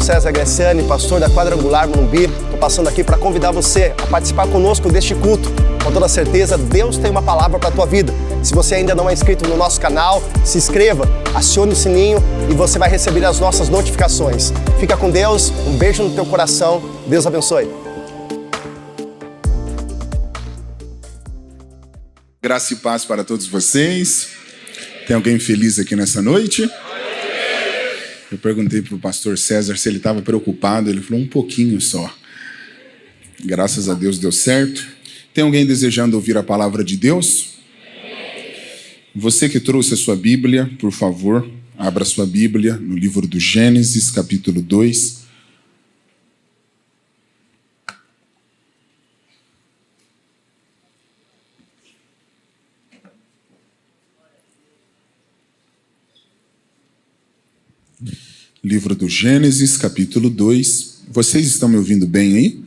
César Graciani, pastor da Quadrangular Morumbi. Estou passando aqui para convidar você a participar conosco deste culto. Com toda certeza, Deus tem uma palavra para a tua vida. Se você ainda não é inscrito no nosso canal, se inscreva, acione o sininho e você vai receber as nossas notificações. Fica com Deus, um beijo no teu coração, Deus abençoe. Graça e paz para todos vocês. Tem alguém feliz aqui nessa noite? Eu perguntei para o pastor César se ele estava preocupado. Ele falou um pouquinho só. Graças a Deus deu certo. Tem alguém desejando ouvir a palavra de Deus? Você que trouxe a sua Bíblia, por favor, abra sua Bíblia no livro do Gênesis, capítulo 2. Livro do Gênesis, capítulo 2. Vocês estão me ouvindo bem aí?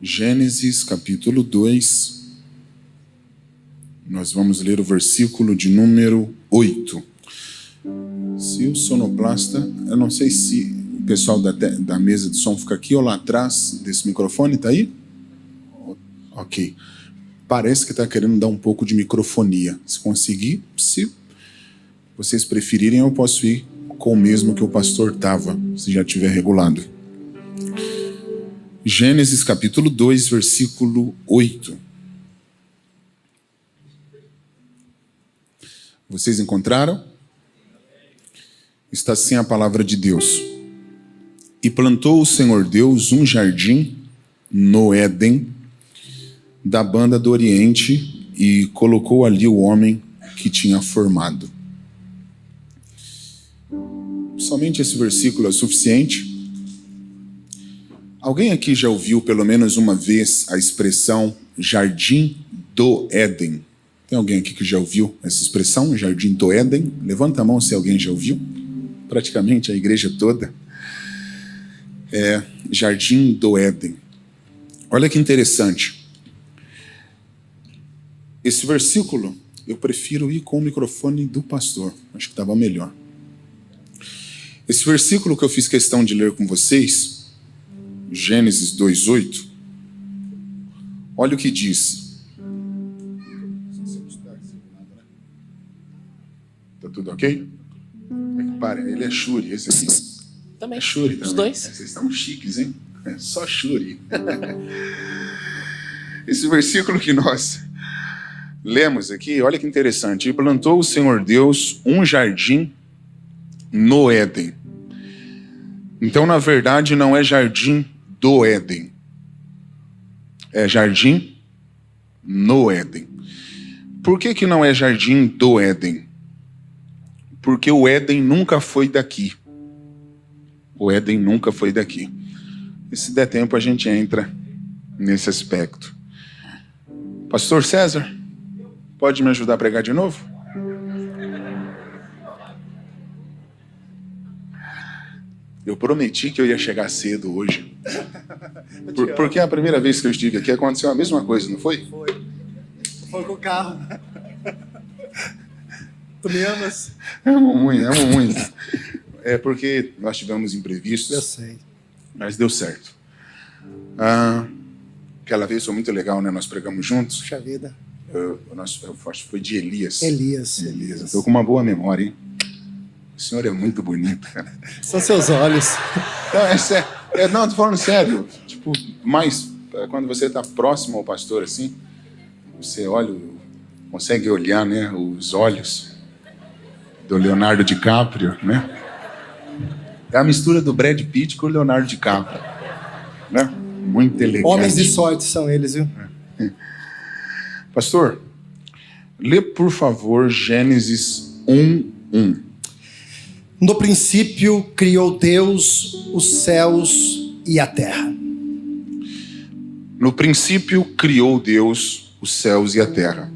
Gênesis, capítulo 2. Nós vamos ler o versículo de número 8. Se o sonoplasta, eu não sei se o pessoal da mesa de som fica aqui ou lá atrás desse microfone, tá aí? Ok. Parece que está querendo dar um pouco de microfonia. Se conseguir, se vocês preferirem, eu posso ir com o mesmo que o pastor estava, se já tiver regulado. Gênesis capítulo 2, versículo 8. Vocês encontraram? Está assim a palavra de Deus. E plantou o Senhor Deus um jardim no Éden, da banda do Oriente, e colocou ali o homem que tinha formado. Somente esse versículo é suficiente. Alguém aqui já ouviu pelo menos uma vez a expressão Jardim do Éden? Tem alguém aqui que já ouviu essa expressão, Jardim do Éden? Levanta a mão se alguém já ouviu. Praticamente a igreja toda. Jardim do Éden. Olha que interessante. Esse versículo, eu prefiro ir com o microfone do pastor. Acho que estava melhor. Esse versículo que eu fiz questão de ler com vocês, Gênesis 2:8, olha o que diz. Tá tudo ok? Ele é Shuri, esse aqui. Também. É Shuri também. Os dois. Vocês estão chiques, hein? É só Shuri. Esse versículo que nós lemos aqui, olha que interessante. E plantou o Senhor Deus um jardim no Éden. Então, na verdade, não é jardim do Éden. É jardim no Éden. Por que não é jardim do Éden? Porque o Éden nunca foi daqui. O Éden nunca foi daqui. E se der tempo, a gente entra nesse aspecto. Pastor César, pode me ajudar a pregar de novo? Eu prometi que eu ia chegar cedo hoje. Porque a primeira vez que eu estive aqui aconteceu a mesma coisa, não foi? Foi com o carro. Tu me amas? Amo muito. É porque nós tivemos imprevistos. Eu sei. Mas deu certo. Aquela vez foi muito legal, né? Nós pregamos juntos. Puxa vida. Eu acho que foi de Elias. Elias. Estou com uma boa memória, hein? O senhor é muito bonito, cara. São seus olhos. Não, é sério. Não, tô falando sério. Tipo, mas quando você está próximo ao pastor assim, você olha, consegue olhar, né? Os olhos do Leonardo DiCaprio, né? É a mistura do Brad Pitt com o Leonardo DiCaprio, né? Muito elegante. Homens de sorte são eles, viu? Pastor, lê por favor Gênesis 1:1. No princípio criou Deus os céus e a terra. No princípio criou Deus os céus e a terra.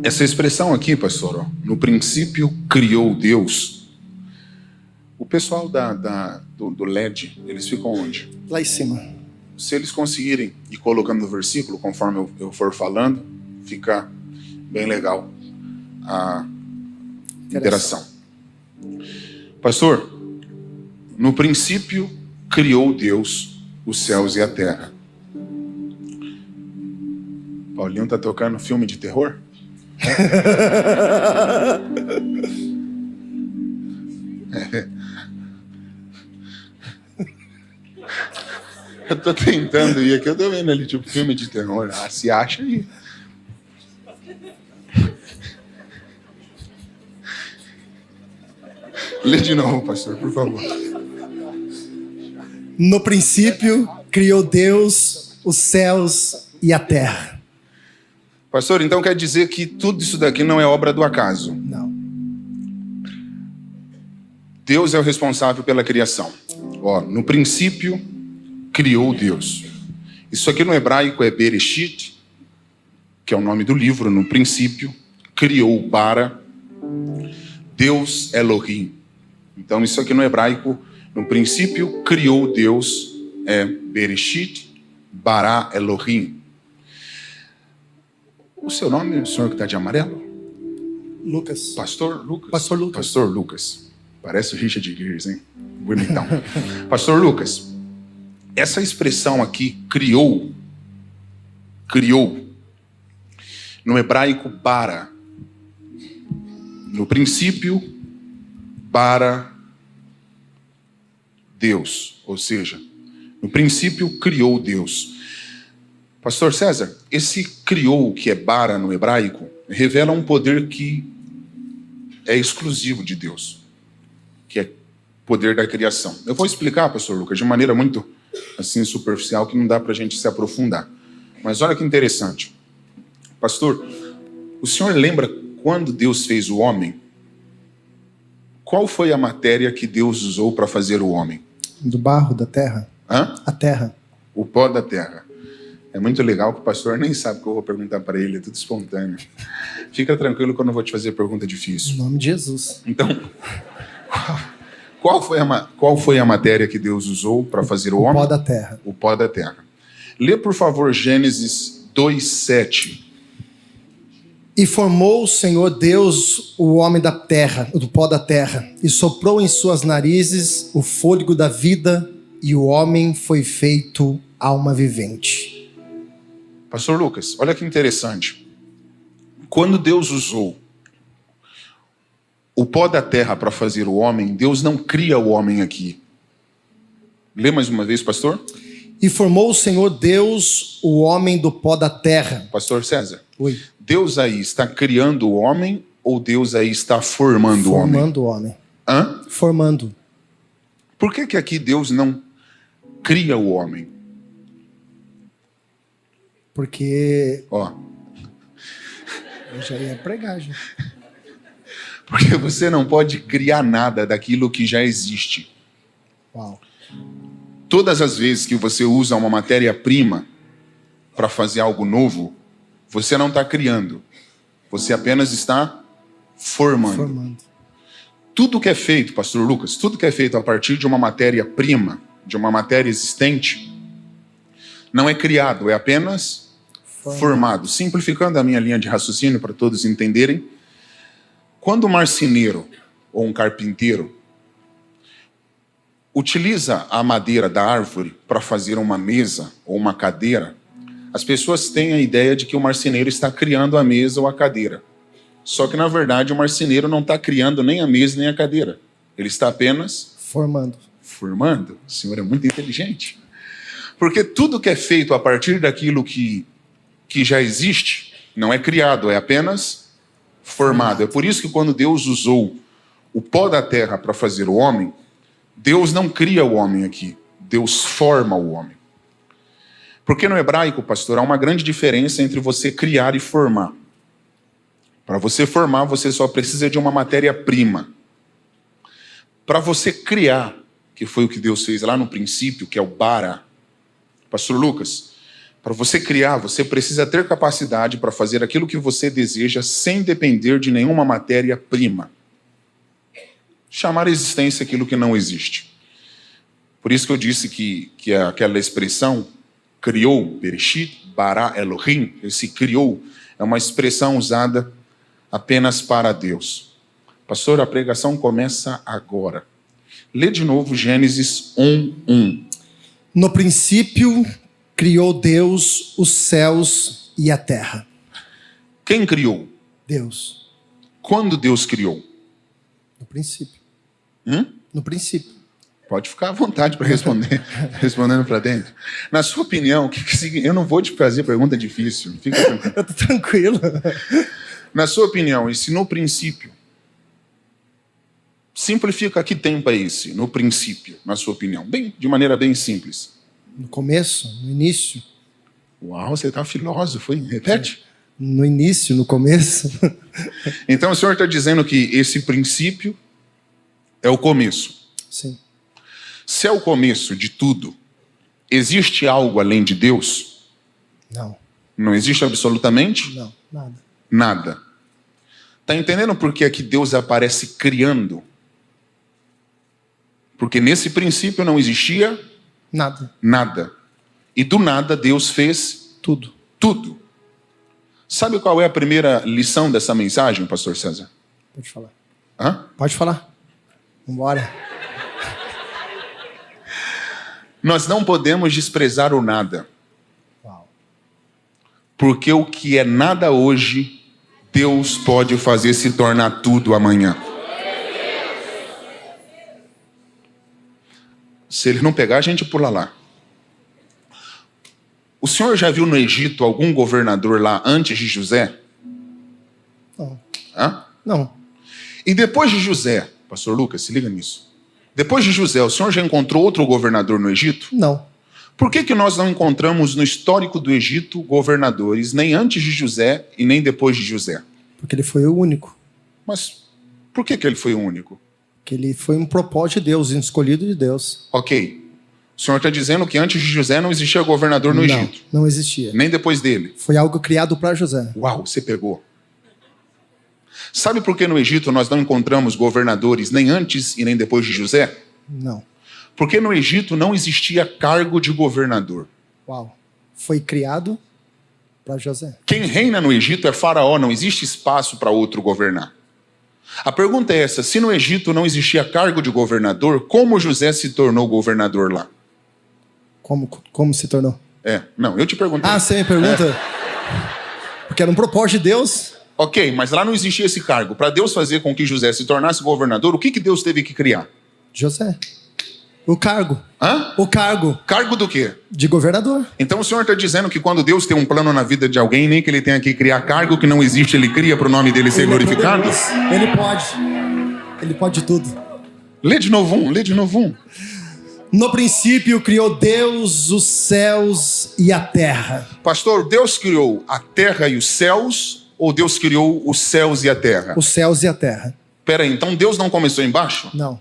Essa expressão aqui, pastor, no princípio criou Deus. O pessoal do LED, eles ficam onde? Lá em cima. Se eles conseguirem ir colocando no versículo, conforme eu for falando, fica bem legal a interação. Pastor, no princípio criou Deus os céus e a terra. Paulinho tá tocando filme de terror? Eu tô tentando ir aqui, eu tô vendo ali tipo filme de terror. Ah, se acha aí. Lê de novo, pastor, por favor. No princípio, criou Deus os céus e a terra. Pastor, então quer dizer que tudo isso daqui não é obra do acaso. Não. Deus é o responsável pela criação. Ó, no princípio, criou Deus. Isso aqui no hebraico é Bereshit, que é o nome do livro, no princípio, criou, bara, Deus Elohim. Então isso aqui no hebraico, no princípio, criou Deus, é Bereshit, bara Elohim. O seu nome, o senhor que está de amarelo? Lucas. Pastor Lucas. Pastor Lucas. Pastor Lucas. Parece o Richard Gere, hein? Bonitão. Pastor Lucas, essa expressão aqui, criou, no hebraico, bara. No princípio, bara Deus. Ou seja, no princípio, criou Deus. Pastor César, esse criou, que é bara no hebraico, revela um poder que é exclusivo de Deus, que é poder da criação. Eu vou explicar, pastor Lucas, de maneira muito assim superficial, que não dá para a gente se aprofundar. Mas olha que interessante. Pastor, o senhor lembra quando Deus fez o homem? Qual foi a matéria que Deus usou para fazer o homem? Do barro da terra. Hã? A terra. O pó da terra. É muito legal que o pastor nem sabe o que eu vou perguntar para ele, é tudo espontâneo. Fica tranquilo que eu não vou te fazer pergunta difícil. Em nome de Jesus. Então, qual foi a matéria que Deus usou para fazer o homem? O pó da terra. O pó da terra. Lê, por favor, Gênesis 2:7. E formou o Senhor Deus o homem da terra, do pó da terra, e soprou em suas narizes o fôlego da vida, e o homem foi feito alma vivente. Pastor Lucas, olha que interessante. Quando Deus usou o pó da terra para fazer o homem, Deus não cria o homem aqui. Lê mais uma vez, pastor. E formou o Senhor Deus o homem do pó da terra. Pastor César. Oi. Deus aí está criando o homem ou Deus aí está formando o homem? Formando o homem. Hã? Formando. Por que aqui Deus não cria o homem? Porque... Ó. Eu já ia pregar, gente. Porque você não pode criar nada daquilo que já existe. Uau. Todas as vezes que você usa uma matéria-prima para fazer algo novo, você não está criando. Você apenas está formando. Tudo que é feito, pastor Lucas, tudo que é feito a partir de uma matéria-prima, de uma matéria existente, não é criado, é apenas formado. Simplificando a minha linha de raciocínio para todos entenderem, quando um marceneiro ou um carpinteiro utiliza a madeira da árvore para fazer uma mesa ou uma cadeira, as pessoas têm a ideia de que o marceneiro está criando a mesa ou a cadeira. Só que, na verdade, o marceneiro não está criando nem a mesa nem a cadeira. Ele está apenas... Formando. Formando? O senhor é muito inteligente. Porque tudo que é feito a partir daquilo que já existe, não é criado, é apenas formado. É por isso que quando Deus usou o pó da terra para fazer o homem, Deus não cria o homem aqui, Deus forma o homem. Porque no hebraico, pastor, há uma grande diferença entre você criar e formar. Para você formar, você só precisa de uma matéria-prima. Para você criar, que foi o que Deus fez lá no princípio, que é o bara, pastor Lucas, para você criar, você precisa ter capacidade para fazer aquilo que você deseja sem depender de nenhuma matéria-prima. Chamar a existência aquilo que não existe. Por isso que eu disse que aquela expressão criou, Bereshit, bara Elohim, esse criou, é uma expressão usada apenas para Deus. Pastor, a pregação começa agora. Lê de novo Gênesis 1:1. No princípio, criou Deus os céus e a terra. Quem criou? Deus. Quando Deus criou? No princípio. Hum? No princípio. Pode ficar à vontade para responder, respondendo para dentro. Na sua opinião, eu não vou te fazer pergunta difícil. Fica tranquilo. Eu tô tranquilo. Na sua opinião, esse no princípio, simplifica que tempo é esse, no princípio, na sua opinião? De maneira bem simples. No começo, no início. Uau, você está filósofo, hein? Repete. No início, no começo. Então o senhor está dizendo que esse princípio é o começo. Sim. Se é o começo de tudo, existe algo além de Deus? Não. Não existe absolutamente? Não, nada. Nada. Está entendendo por que é que Deus aparece criando? Porque nesse princípio não existia Nada. nada. E do nada Deus fez Tudo. tudo. Sabe qual é a primeira lição dessa mensagem, pastor César? Pode falar. Hã? Pode falar. Vambora. Nós não podemos desprezar o nada. Uau. Porque o que é nada hoje, Deus pode fazer se tornar tudo amanhã. Se ele não pegar, a gente pula lá. O senhor já viu no Egito algum governador lá antes de José? Não. Hã? Não. E depois de José, pastor Lucas, se liga nisso. Depois de José, o senhor já encontrou outro governador no Egito? Não. Por que nós não encontramos no histórico do Egito governadores, nem antes de José e nem depois de José? Porque ele foi o único. Mas por que ele foi o único? Que ele foi um propósito de Deus, um escolhido de Deus. Ok. O senhor está dizendo que antes de José não existia governador no Egito? Não existia. Nem depois dele? Foi algo criado para José. Uau, você pegou. Sabe por que no Egito nós não encontramos governadores nem antes e nem depois de José? Não. Porque no Egito não existia cargo de governador. Uau. Foi criado para José. Quem reina no Egito é Faraó, não existe espaço para outro governar. A pergunta é essa: se no Egito não existia cargo de governador, como José se tornou governador lá? Como se tornou? Não, eu te perguntei. Ah, você me pergunta? Porque era um propósito de Deus. Ok, mas lá não existia esse cargo. Para Deus fazer com que José se tornasse governador, o que Deus teve que criar? José. O cargo. Hã? O cargo Cargo do quê? de governador. Então o senhor está dizendo que quando Deus tem um plano na vida de alguém, nem que ele tenha que criar cargo que não existe, ele cria para o nome dele ser Ele é glorificado? poderoso. Ele pode. Ele pode tudo. Lê de novo um. No princípio criou Deus os céus e a terra. Pastor, Deus criou a terra e os céus, ou Deus criou os céus e a terra? Os céus e a terra. Pera aí, então Deus não começou embaixo? Não.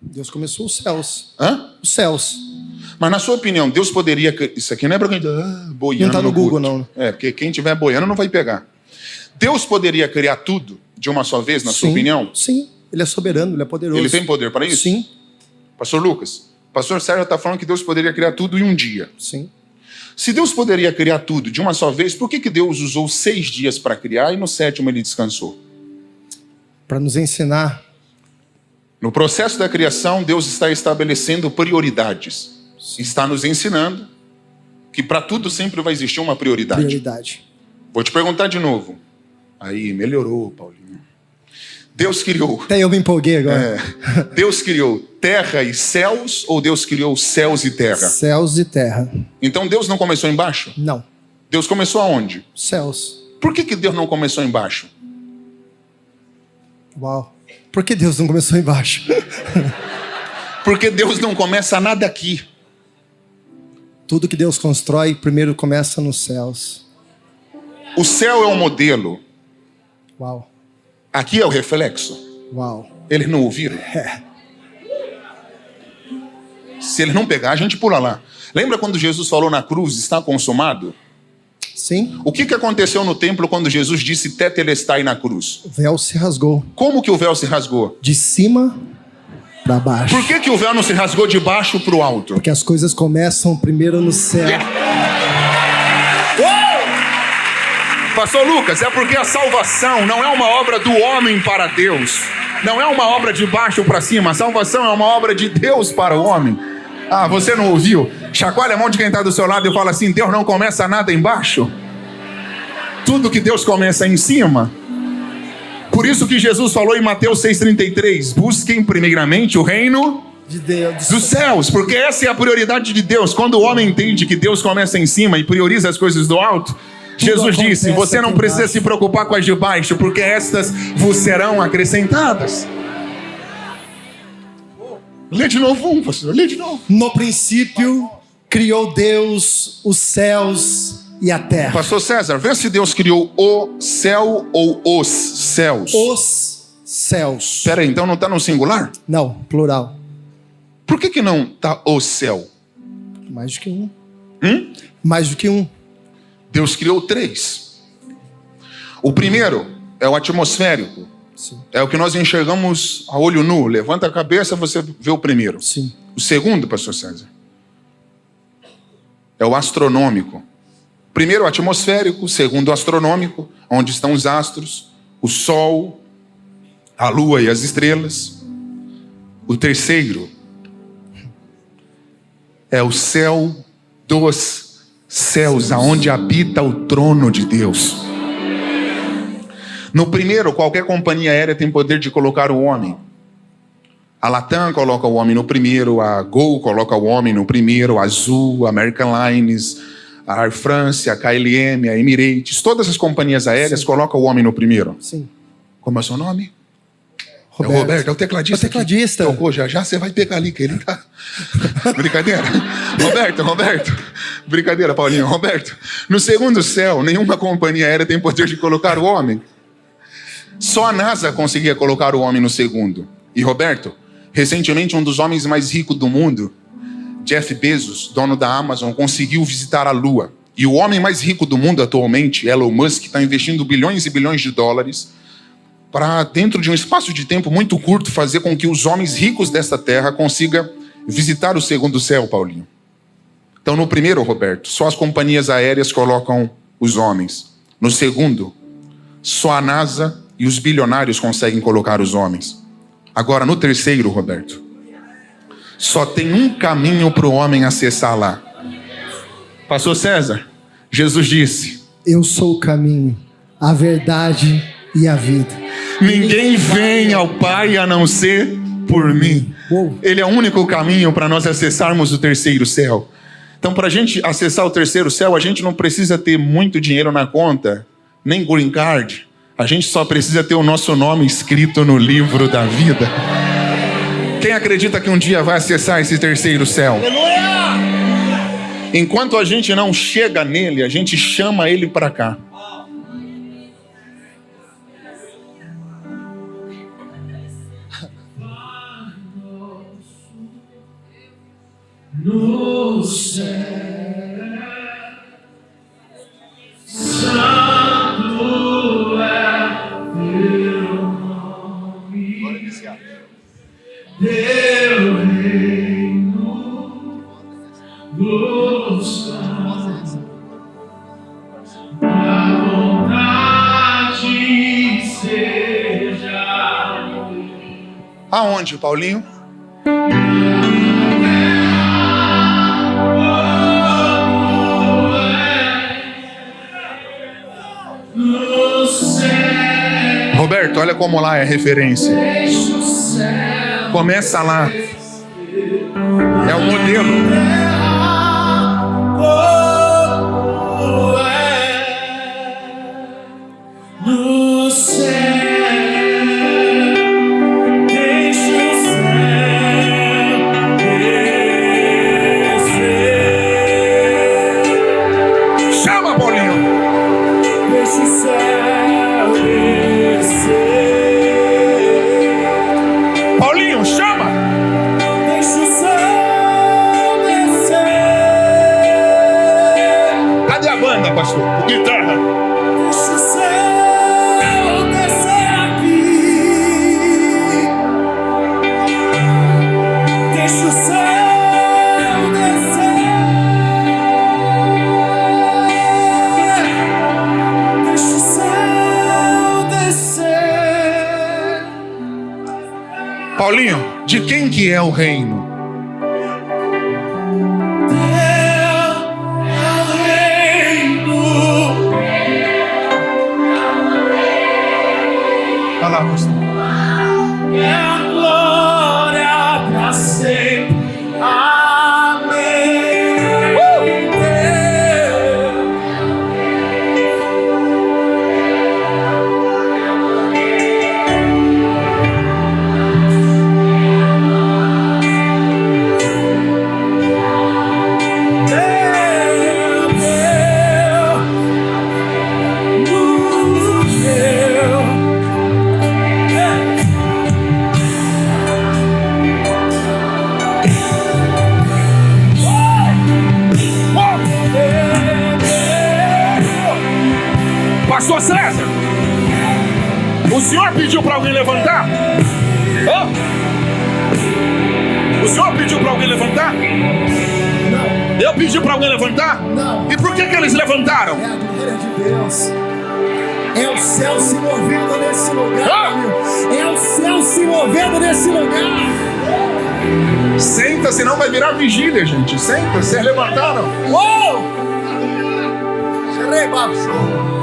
Deus começou os céus. Hã? Os céus. Mas na sua opinião, Deus poderia... Isso aqui não é para quem boiando Não tá no Google, culto. não. Porque quem estiver boiando não vai pegar. Deus poderia criar tudo de uma só vez, na sua opinião? Sim. Ele é soberano, ele é poderoso. Ele tem poder para isso? Sim. Pastor Lucas, pastor Sérgio está falando que Deus poderia criar tudo em um dia. Sim. Se Deus poderia criar tudo de uma só vez, por que Deus usou 6 dias para criar e no 7º ele descansou? Para nos ensinar. No processo da criação, Deus está estabelecendo prioridades. Está nos ensinando que para tudo sempre vai existir uma prioridade. Vou te perguntar de novo. Aí, melhorou, Paulinho. Deus criou... Até eu me empolguei agora. Deus criou terra e céus, ou Deus criou céus e terra? Céus e terra. Então Deus não começou embaixo? Não. Deus começou aonde? Céus. Por que Deus não começou embaixo? Uau. Por que Deus não começou embaixo? Porque Deus não começa nada aqui. Tudo que Deus constrói, primeiro começa nos céus. O céu é o modelo. Uau. Aqui é o reflexo. Uau. Eles não ouviram? Se eles não pegar, a gente pula lá. Lembra quando Jesus falou na cruz, está consumado? Sim. O que aconteceu no templo quando Jesus disse tetelestai na cruz? O véu se rasgou. Como que o véu se rasgou? De cima para baixo. Por que o véu não se rasgou de baixo para o alto? Porque as coisas começam primeiro no céu. Pastor Lucas, é porque a salvação não é uma obra do homem para Deus. Não é uma obra de baixo para cima. A salvação é uma obra de Deus para o homem. Ah, você não ouviu? Chacoalha a mão de quem está do seu lado e fala assim: Deus não começa nada embaixo. Tudo que Deus começa é em cima. Por isso que Jesus falou em Mateus 6,33: busquem primeiramente o reino De Deus. dos céus, porque essa é a prioridade de Deus. Quando o homem entende que Deus começa em cima e prioriza as coisas do alto, Jesus disse: você não precisa se preocupar com as de baixo, porque estas vos serão acrescentadas. Lê de novo, pastor, lê de novo. No princípio, criou Deus os céus e a terra. Pastor César, vê se Deus criou o céu ou os céus. Os céus. Espera aí, então não está no singular? Não, plural. Por que não está o céu? Mais do que um. Mais do que um. Deus criou 3. O primeiro é o atmosférico. Sim. É o que nós enxergamos a olho nu. Levanta a cabeça, você vê o primeiro. Sim. O segundo, pastor César, é o astronômico. Primeiro o atmosférico, o segundo o astronômico, onde estão os astros, o sol, a lua e as estrelas. O terceiro é o céu dos céus, aonde habita o trono de Deus. No primeiro, qualquer companhia aérea tem poder de colocar o homem. A Latam coloca o homem no primeiro, a Gol coloca o homem no primeiro, a Azul, a American Airlines, a Air France, a KLM, a Emirates, todas as companhias aéreas colocam o homem no primeiro. Sim. Como é o seu nome? Roberto. É o Roberto, é o tecladista. É o tecladista. Tocou, já você vai pegar ali, que ele tá... Brincadeira? Roberto. Brincadeira, Paulinho. Roberto, no segundo céu, nenhuma companhia aérea tem poder de colocar o homem. Só a NASA conseguia colocar o homem no segundo. E Roberto, recentemente um dos homens mais ricos do mundo, Jeff Bezos, dono da Amazon, conseguiu visitar a Lua. E o homem mais rico do mundo atualmente, Elon Musk, está investindo bilhões e bilhões de dólares para, dentro de um espaço de tempo muito curto, fazer com que os homens ricos desta terra consigam visitar o segundo céu, Paulinho. Então, no primeiro, Roberto, só as companhias aéreas colocam os homens. No segundo, só a NASA e os bilionários conseguem colocar os homens. Agora, no terceiro, Roberto, só tem um caminho para o homem acessar lá. Pastor César, Jesus disse: eu sou o caminho, a verdade e a vida. Ninguém vem ao Pai a não ser por mim. Ele é o único caminho para nós acessarmos o terceiro céu. Então, para a gente acessar o terceiro céu, a gente não precisa ter muito dinheiro na conta, nem green card. A gente só precisa ter o nosso nome escrito no livro da vida. Quem acredita que um dia vai acessar esse terceiro céu? Enquanto a gente não chega nele, a gente chama ele para cá. No céu, santo é teu nome, teu reino dos céus, a vontade seja. Aonde, Paulinho? Roberto, olha como lá é referência. Começa lá. É o modelo. No céu, deixa o céu descer. Chama, Paulinho. Deixa o céu descer. Paulinho, chama. Deixa o céu descer. Cadê a banda, pastor? Guitarra. Deixa o céu descer aqui. que é o reino? Olha lá, pastor. É a glória pra sempre. Amém. Pastor César, o senhor pediu para alguém levantar? Hã? O senhor pediu para alguém levantar? Não, Eu pedi para alguém levantar? não. E por que eles levantaram? É a glória de Deus. É o céu se movendo nesse lugar. Ah! Meu. É o céu se movendo nesse lugar. Senta, senão vai virar vigília, gente. Senta, vocês levantaram. Uou! Rebaixou.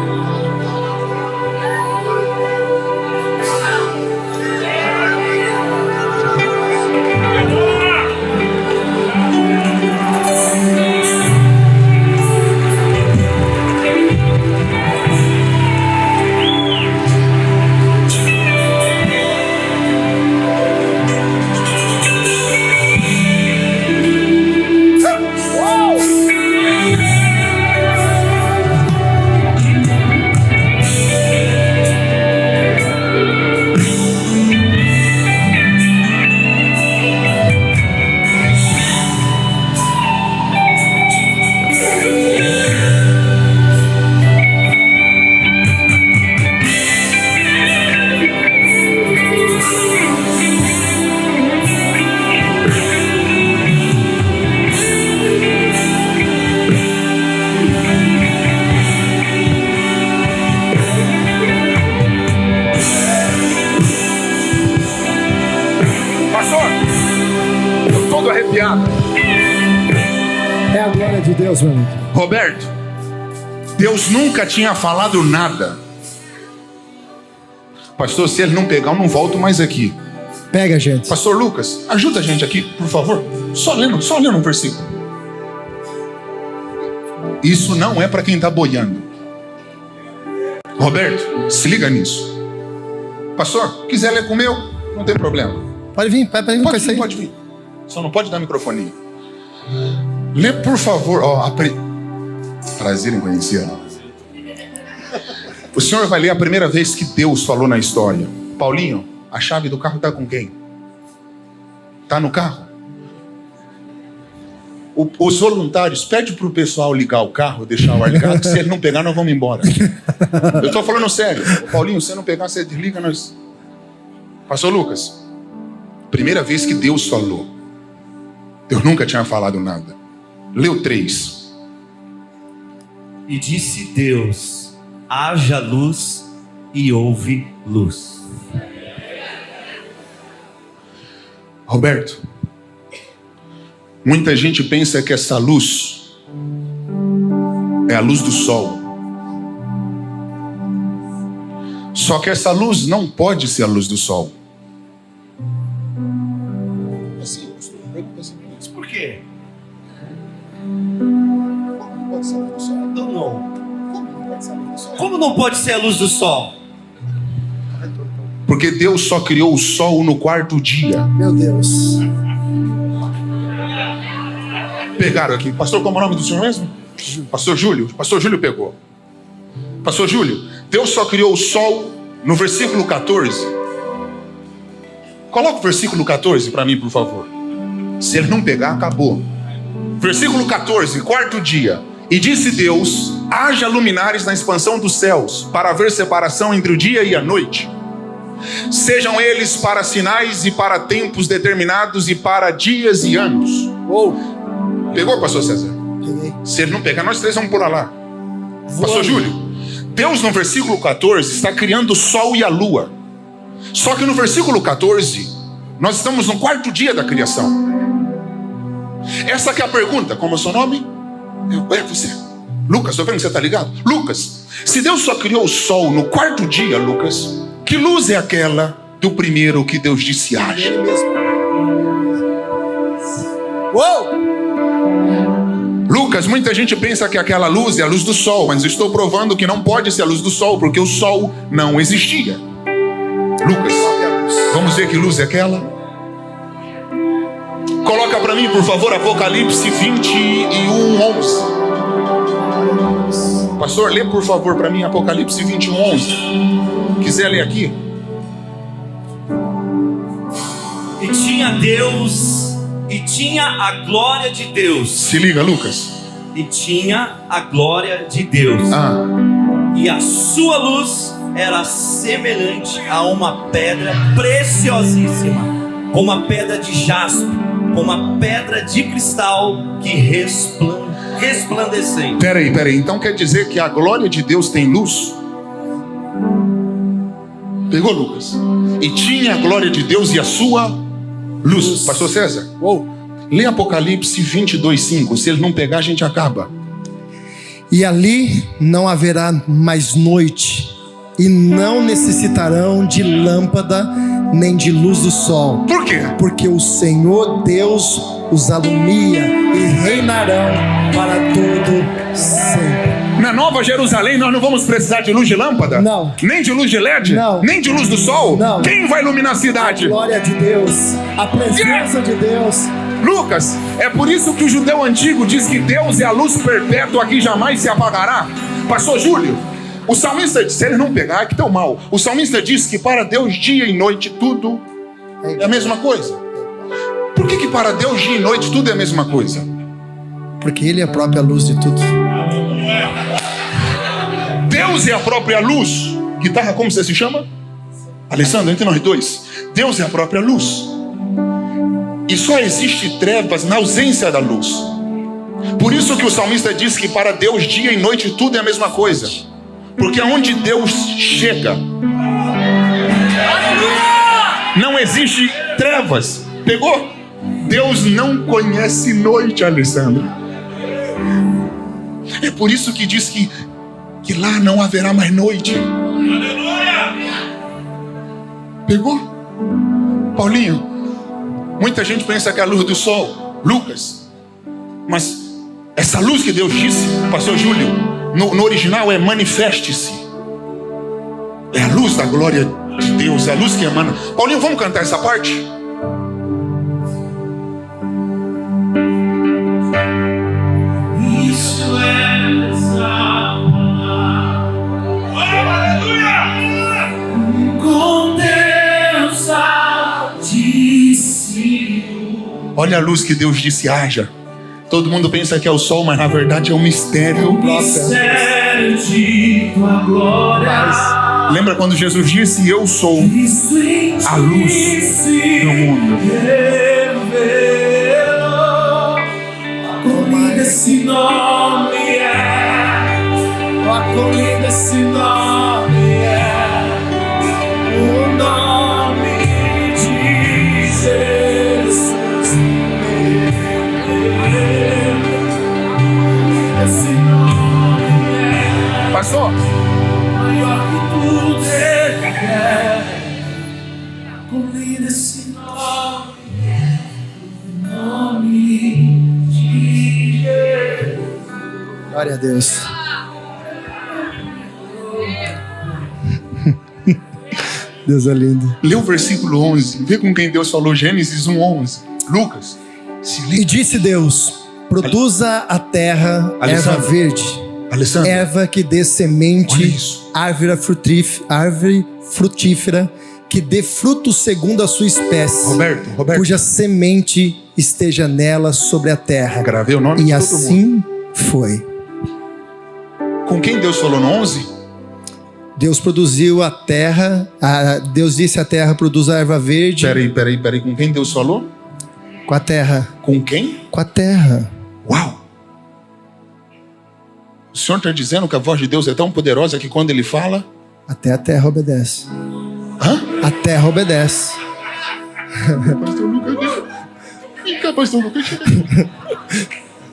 É a glória de Deus, meu amigo. Roberto, Deus nunca tinha falado nada. Pastor, se ele não pegar, eu não volto mais aqui. Pega, gente. Pastor Lucas, ajuda a gente aqui, por favor. Só lendo um versículo. Isso não é para quem está boiando. Roberto, se liga nisso. Pastor, quiser ler com o meu, não tem problema. Pode vir, Pode vir. Só não pode dar microfonia. Lê, por favor. Prazer em conhecê-lo. O senhor vai ler a primeira vez que Deus falou na história. Paulinho, a chave do carro está com quem? Está no carro? Os voluntários, pede para o pessoal ligar o carro, deixar o ar ligado, que se ele não pegar, nós vamos embora. Eu estou falando sério. Paulinho, se não pegar, você desliga, nós... Pastor Lucas, primeira vez que Deus falou. Deus nunca tinha falado nada. Leu 3. E disse Deus: haja luz, e houve luz. Roberto, muita gente pensa que essa luz é a luz do sol. Só que essa luz não pode ser a luz do sol. Por quê? Como não pode ser a luz do sol? Porque Deus só criou o sol no quarto dia. Meu Deus. Pegaram aqui. Pastor, como é o nome do senhor mesmo? Pastor Júlio. Pastor Júlio pegou. Pastor Júlio, Deus só criou o sol no versículo 14. Coloca o versículo 14 para mim, por favor. Se ele não pegar, acabou. Versículo 14, quarto dia. E disse Deus: haja luminares na expansão dos céus, para haver separação entre o dia e a noite. Sejam eles para sinais e para tempos determinados e para dias e anos. Pegou, pastor César? Peguei. Se ele não pegar, nós três vamos por lá. Pastor Júlio, Deus no versículo 14 está criando o sol e a lua. Só que no versículo 14 Nós estamos no 4º dia da criação. Essa que é a pergunta. Como é o seu nome? É você. Lucas, tô vendo que você está ligado? Lucas, se Deus só criou o sol no 4º dia, Lucas, que luz é aquela do primeiro que Deus disse haja? Uou! Lucas, muita gente pensa que aquela luz é a luz do sol, mas eu estou provando que não pode ser a luz do sol, porque o sol não existia. Lucas, vamos ver que luz é aquela? Coloca para mim, por favor, Apocalipse 21:11. Pastor, lê por favor para mim Apocalipse 21:11. Quiser ler aqui? E tinha Deus, e tinha a glória de Deus. Se liga, Lucas. E tinha a glória de Deus. E a sua luz era semelhante a uma pedra preciosíssima, como uma pedra de jaspe, como uma pedra de cristal que resplandecente. Peraí. Então quer dizer que a glória de Deus tem luz? Pegou, Lucas? E tinha a glória de Deus e a sua luz. Pastor César, lê Apocalipse 22:5. Se ele não pegar, a gente acaba. E ali não haverá mais noite, e não necessitarão de lâmpada nem de luz do sol. Por quê? Porque o Senhor Deus os alumia e reinarão para todo sempre. Na Nova Jerusalém nós não vamos precisar de luz de lâmpada? Não. Nem de luz de LED? Não. Nem de luz do sol? Não. Quem vai iluminar a cidade? A glória de Deus, a presença de Deus. Lucas, é por isso que o judeu antigo diz que Deus é a luz perpétua que jamais se apagará. Pastor Júlio, o salmista, se ele não pegar, é que tão mal. O salmista diz que para Deus dia e noite tudo é a mesma coisa. Por que para Deus dia e noite tudo é a mesma coisa? Porque Ele é a própria luz de tudo. Deus é a própria luz. Guitarra, como você se chama? Alessandro, entre nós dois. Deus é a própria luz. E só existe trevas na ausência da luz. Por isso que o salmista diz que para Deus dia e noite tudo é a mesma coisa. Porque aonde Deus chega, não existe trevas. Pegou? Deus não conhece noite, Alessandro. É por isso que diz que lá não haverá mais noite. Pegou? Paulinho, muita gente pensa que é a luz do sol. Lucas, mas essa luz que Deus disse, pastor Júlio, no original é manifeste-se. É a luz da glória de Deus, é a luz que emana. Paulinho, vamos cantar essa parte? Isso é essa aleluia! Com Deus Altíssimo. Olha a luz que Deus disse haja. Todo mundo pensa que é o sol, mas na verdade é um mistério. Mistério de tua glória. Lembra quando Jesus disse: eu sou a luz do mundo? Quão lindo esse nome é. Quão lindo esse nome é. O nome de Jesus. Esse nome é Pastor, maior que tudo ele é. Quão lindo esse nome é. O nome de Jesus. Glória a Deus. Deus é lindo. lê o versículo 11. Vê com quem Deus falou. Gênesis 1:11. Lucas, se E liga. disse Deus: produza a terra erva Alessandro. verde, Alessandro, erva que dê olha semente, isso. árvore frutífera, que dê fruto segundo a sua espécie, Roberto, cuja semente esteja nela sobre a terra. gravei o nome E de todo mundo. assim foi. Com quem Deus falou no 11? Deus produziu a terra, Deus disse à terra: produza a erva verde. Peraí. Com quem Deus falou? Com a terra. Com quem? Com a terra. Uau! O Senhor está dizendo que a voz de Deus é tão poderosa que quando Ele fala... Até a terra obedece. Hã? A terra obedece. Pastor Lucas, vem cá, pastor Lucas,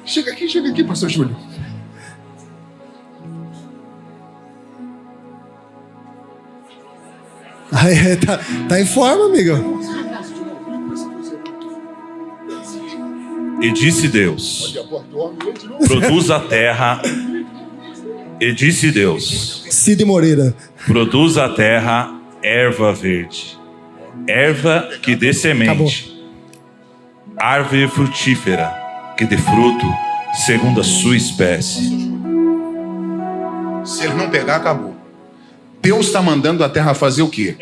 chega aqui, pastor Júlio. Aí, tá em forma, amigo. E disse Deus: produz a terra. E disse Deus: Cid Moreira. produz a terra erva verde, erva que dê semente, árvore frutífera que dê fruto segundo a sua espécie. Se ele não pegar, acabou. Deus está mandando a terra fazer o quê?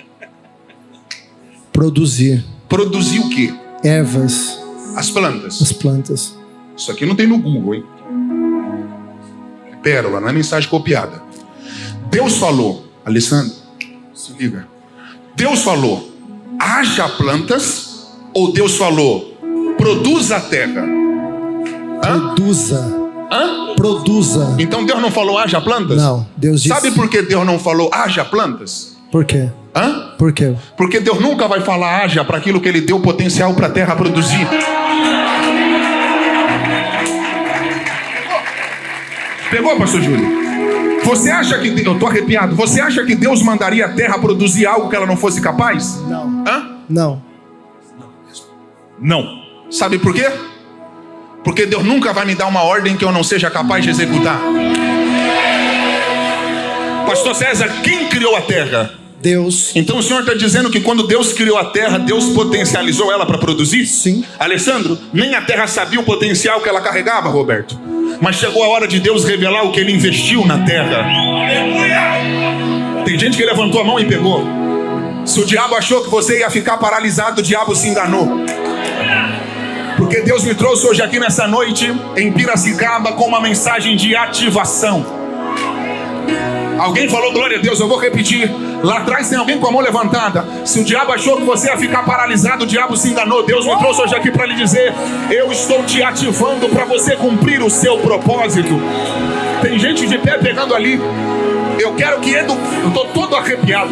Produzir. Produzir o quê? Ervas. As plantas. As plantas. Isso aqui não tem no Google, hein? Pérola, não é mensagem copiada. Deus falou, Alessandro, se liga. Deus falou, haja plantas, ou Deus falou, produza a terra? Produza. Hã? Produza. Então Deus não falou haja plantas? Não, Deus disse. Sabe por que Deus não falou haja plantas? Por quê? Hã? Por quê? Porque Deus nunca vai falar haja para aquilo que Ele deu potencial para a terra produzir. Pegou, pastor Júlio? Você acha que... Eu tô arrepiado. Você acha que Deus mandaria a terra produzir algo que ela não fosse capaz? Não. Hã? Não. Não. Sabe por quê? Porque Deus nunca vai me dar uma ordem que eu não seja capaz de executar. Pastor César, quem criou a terra? Deus. Então o senhor está dizendo que quando Deus criou a terra, Deus potencializou ela para produzir? Sim. Alessandro, nem a terra sabia o potencial que ela carregava, Roberto. Mas chegou a hora de Deus revelar o que Ele investiu na terra. Tem gente que levantou a mão e pegou. Se o diabo achou que você ia ficar paralisado, o diabo se enganou. Porque Deus me trouxe hoje aqui nessa noite em Piracicaba com uma mensagem de ativação. Alguém falou glória a Deus, eu vou repetir. Lá atrás tem alguém com a mão levantada. Se o diabo achou que você ia ficar paralisado, o diabo se enganou. Deus me trouxe hoje aqui para lhe dizer: eu estou te ativando para você cumprir o seu propósito. Tem gente de pé pegando ali. Eu quero que eu estou todo arrepiado.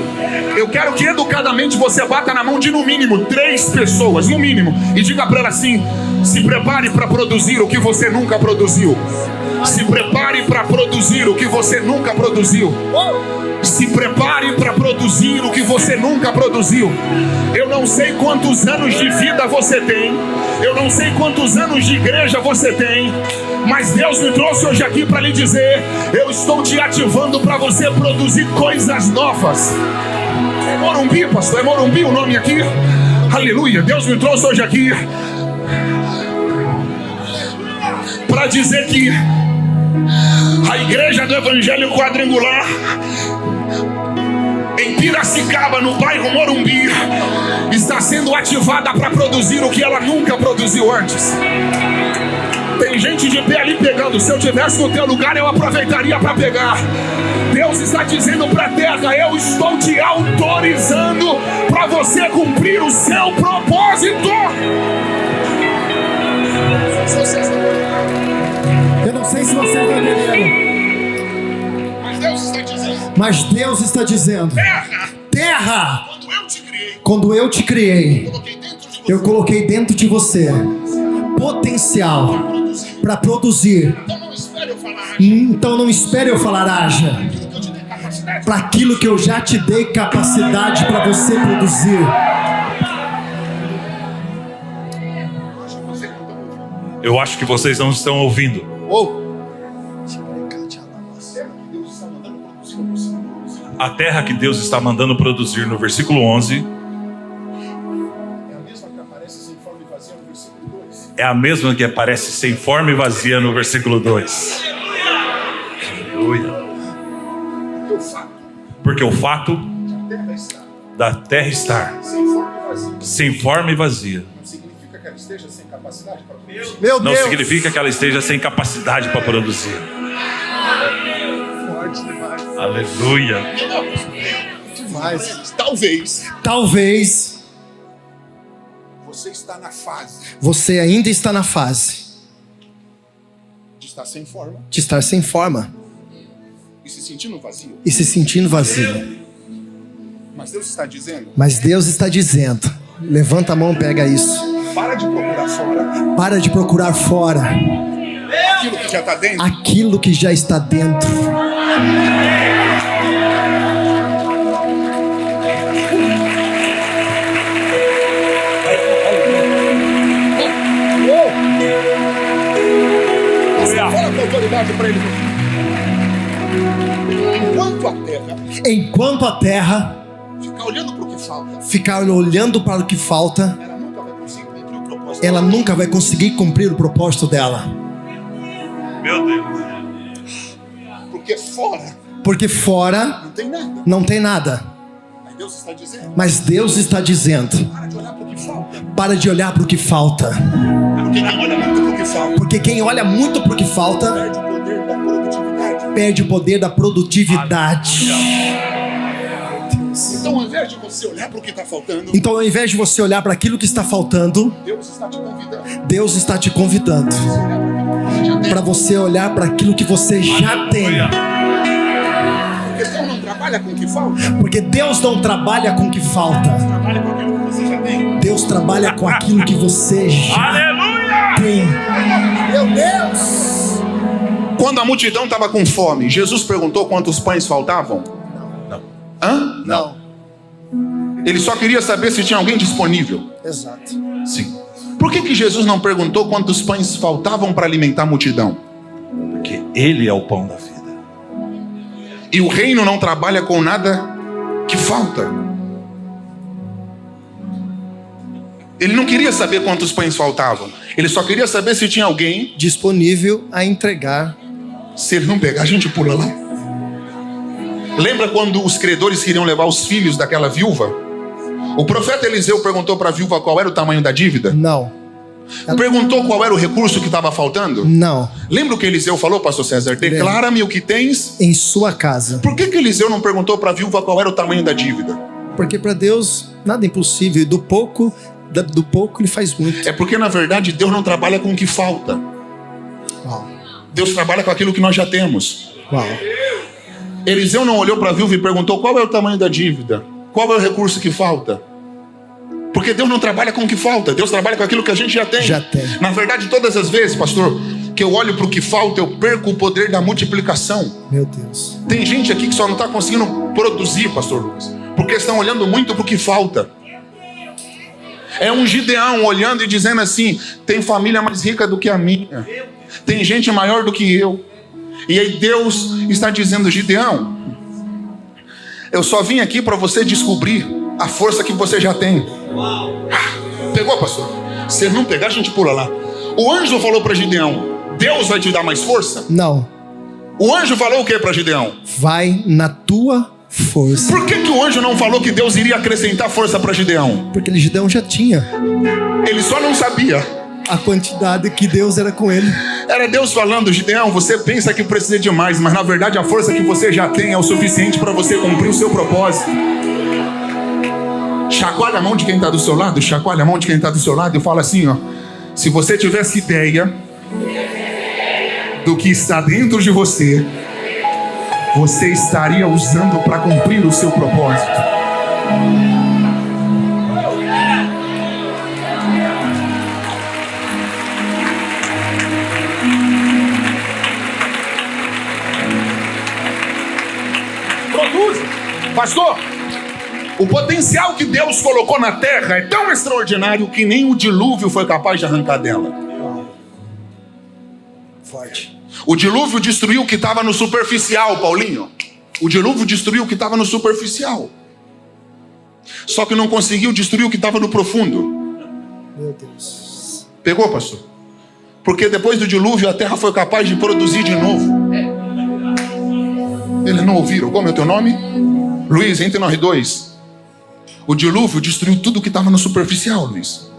Eu quero que educadamente você bata na mão de no mínimo 3 pessoas, no mínimo, e diga para ela assim: se prepare para produzir o que você nunca produziu. Se prepare para produzir o que você nunca produziu. Se prepare para produzir o que você nunca produziu. Eu não sei quantos anos de vida você tem. Eu não sei quantos anos de igreja você tem. Mas Deus me trouxe hoje aqui para lhe dizer: eu estou te ativando para você produzir coisas novas. É Morumbi, pastor, é Morumbi o nome aqui? Aleluia, Deus me trouxe hoje aqui para dizer que a igreja do Evangelho Quadrangular em Piracicaba, no bairro Morumbi, está sendo ativada para produzir o que ela nunca produziu antes. Tem gente de pé ali pegando. Se eu estivesse no teu lugar, eu aproveitaria para pegar. Deus está dizendo para a terra: eu estou te autorizando para você cumprir o seu propósito. Eu não sei se você está entendendo. Mas Deus está dizendo: terra, quando eu te criei, eu coloquei dentro de você potencial para produzir. Então não espere eu falar haja. Para aquilo que eu já te dei capacidade para você produzir. Eu acho que vocês não estão ouvindo. A terra que Deus está mandando produzir no versículo 11 é a mesma que aparece sem forma e vazia no versículo 2. Aleluia. Porque o fato da terra estar sem forma e vazia não significa que ela esteja sem capacidade para produzir. Aleluia. Talvez você está na fase você ainda está na fase de estar sem forma de estar sem forma e se sentindo vazio. Mas Deus está dizendo: Mas Deus está dizendo: Levanta a mão, pega isso. Para de procurar fora. Para de procurar fora Aquilo que já está dentro. aquilo que já está dentro. Fala com autoridade para ele. Enquanto a terra Ficar olhando para o que falta. ficar olhando para o que falta, Ela nunca vai conseguir cumprir o propósito. ela nunca vai conseguir cumprir o propósito dela. Meu Deus. Porque fora Porque fora não tem nada. não tem nada. Mas Deus está dizendo. Mas Deus está dizendo: Para de olhar para o que falta. para de olhar para o que falta. Porque quem olha muito para o que falta Porque quem olha muito para o que falta perde o poder da produtividade. perde o poder da produtividade. Então, ao invés de você olhar para o que está faltando, Então, ao invés de você olhar para aquilo que está faltando, Deus está te convidando. Deus está te convidando para você olhar para aquilo que você já tem. Porque Deus não trabalha com o que falta. Porque Deus não trabalha com o que falta. Trabalha com aquilo que você já tem. Deus trabalha com aquilo que você já tem. Meu Deus! Quando a multidão estava com fome, Jesus perguntou quantos pães faltavam? Não. Hã? Não. Ele só queria saber se tinha alguém disponível. Exato. Sim. Por que Jesus não perguntou quantos pães faltavam para alimentar a multidão? Porque Ele é o pão da vida. E o reino não trabalha com nada que falta. Ele não queria saber quantos pães faltavam. Ele só queria saber se tinha alguém. Disponível a entregar. Se ele não pegar, a gente pula lá. Lembra quando os credores queriam levar os filhos daquela viúva? O profeta Eliseu perguntou para a viúva qual era o tamanho da dívida? Não. Perguntou qual era o recurso que estava faltando? Não. Lembra o que Eliseu falou, pastor César? Declara-me o que tens. Em sua casa. Por que Eliseu não perguntou para a viúva qual era o tamanho da dívida? Porque para Deus nada é impossível. E do pouco ele faz muito. É porque, na verdade, Deus não trabalha com o que falta. Uau. Deus trabalha com aquilo que nós já temos. Uau. Eliseu não olhou para a viúva e perguntou qual é o tamanho da dívida, qual é o recurso que falta. Porque Deus não trabalha com o que falta, Deus trabalha com aquilo que a gente já tem. Já tem. Na verdade, todas as vezes, pastor, que eu olho para o que falta, eu perco o poder da multiplicação. Meu Deus. Tem gente aqui que só não está conseguindo produzir, pastor Lucas, porque estão olhando muito para o que falta. É um Gideão olhando e dizendo assim: tem família mais rica do que a minha, tem gente maior do que eu. E aí Deus está dizendo: Gideão, eu só vim aqui para você descobrir a força que você já tem. Pegou, pastor? Se ele não pegar, a gente pula lá. O anjo falou para Gideão: Deus vai te dar mais força? Não. O anjo falou o que para Gideão? Vai na tua força. Por que o anjo não falou que Deus iria acrescentar força para Gideão? Porque Gideão já tinha Ele só não sabia. a quantidade que Deus era com ele. Era Deus falando: Gideão, você pensa que precisa de mais, mas na verdade a força que você já tem é o suficiente para você cumprir o seu propósito. Chacoalha a mão de quem está do seu lado, chacoalha a mão de quem está do seu lado e fala assim, ó: se você tivesse ideia do que está dentro de você, você estaria usando para cumprir o seu propósito. Produza, pastor. O potencial que Deus colocou na terra é tão extraordinário que nem o dilúvio foi capaz de arrancar dela. Forte. O dilúvio destruiu o que estava no superficial, Paulinho. O dilúvio destruiu o que estava no superficial. Só que não conseguiu destruir o que estava no profundo. Meu Deus. Pegou, pastor? Porque depois do dilúvio a terra foi capaz de produzir de novo. Eles não ouviram. Como é o teu nome? Luiz, entre nós dois. O dilúvio destruiu tudo que estava no superficial, Luiz.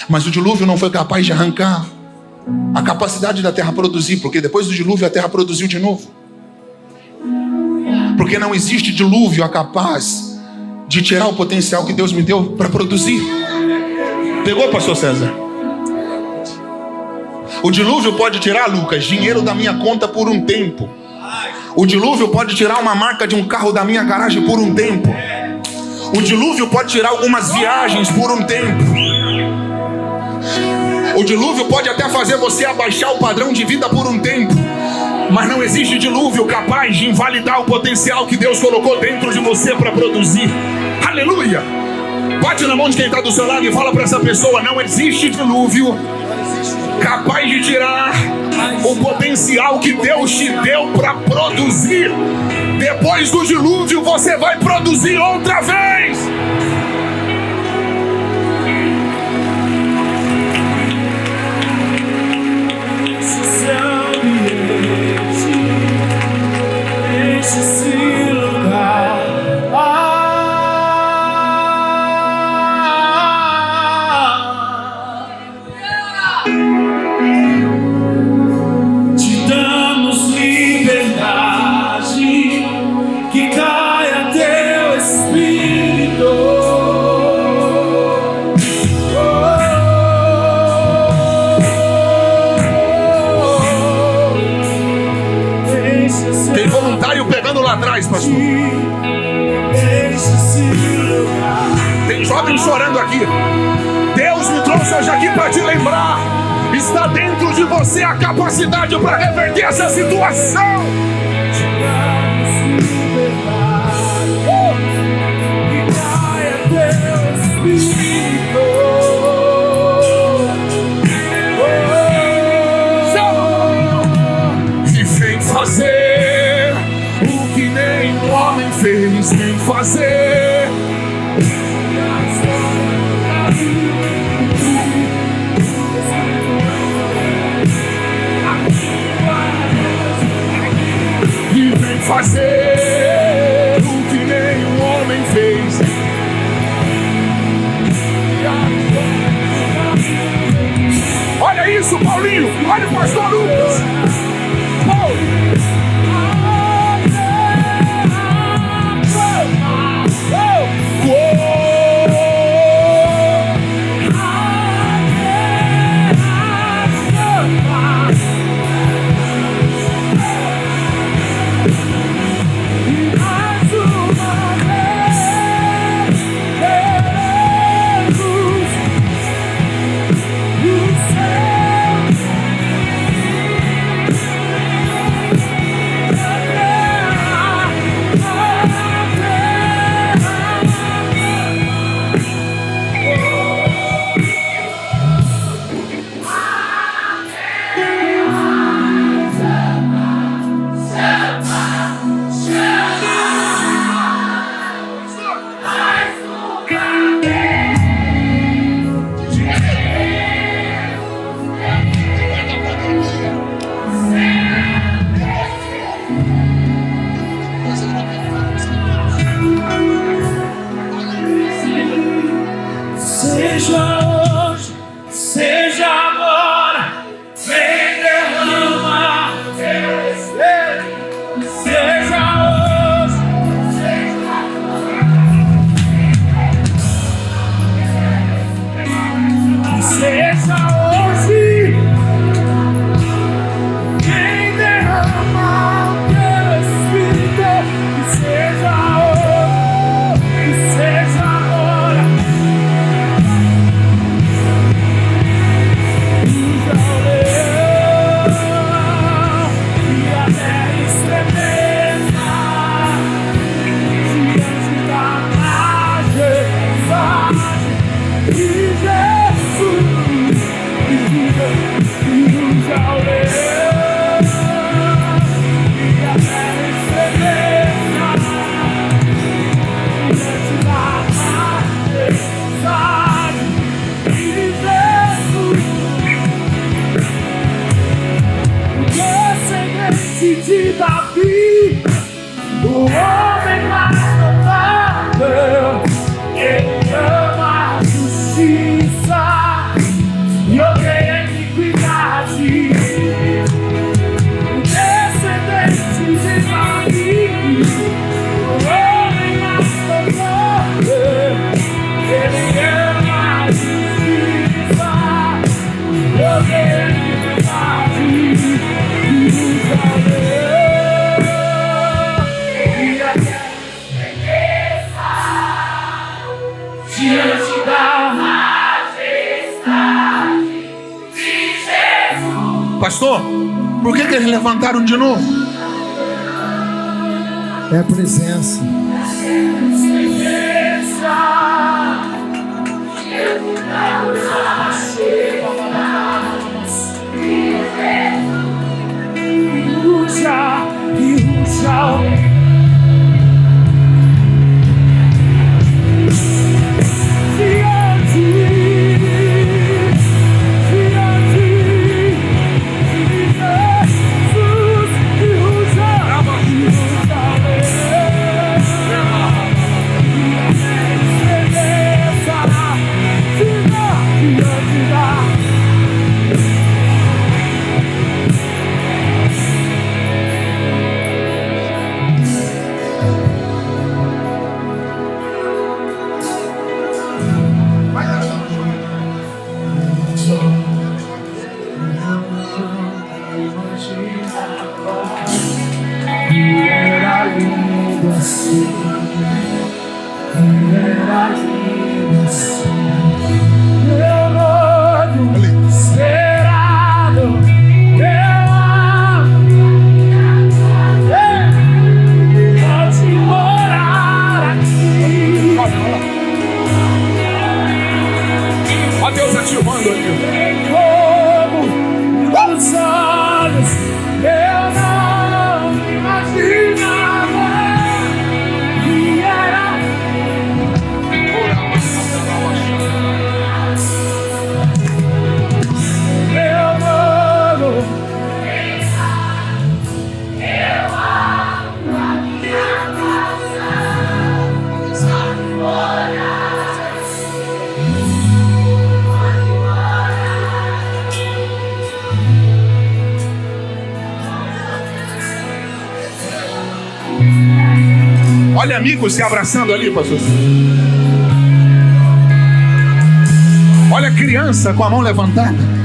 Mas o dilúvio não foi capaz de arrancar a capacidade da terra produzir, porque depois do dilúvio a terra produziu de novo. Porque não existe dilúvio capaz de tirar o potencial que Deus me deu para produzir. Pegou, pastor César? O dilúvio pode tirar, Lucas, dinheiro da minha conta por um tempo. O dilúvio pode tirar uma marca de um carro da minha garagem por um tempo. O dilúvio pode tirar algumas viagens por um tempo. O dilúvio pode até fazer você abaixar o padrão de vida por um tempo. Mas não existe dilúvio capaz de invalidar o potencial que Deus colocou dentro de você para produzir. Aleluia! Bate na mão de quem está do seu lado e fala para essa pessoa: não existe dilúvio capaz de tirar o potencial que Deus te deu para produzir. Depois do dilúvio você vai produzir outra vez. Esse lugar, te damos liberdade, que caia teu Espírito. Tem voluntário pegando lá atrás, pastor. Tem jovem chorando aqui. Deus me trouxe hoje aqui para te lembrar: está dentro de você a capacidade para reverter essa situação. E vem fazer o que nenhum homem fez. Vem fazer. E vem fazer o que nenhum homem fez. Olha isso, Paulinho. Olha o pastor Lucas. Por que eles levantaram de novo? É a presença. Olha Deus ativando aqui. Olha amigos se abraçando ali, pastor. Olha criança com a mão levantada.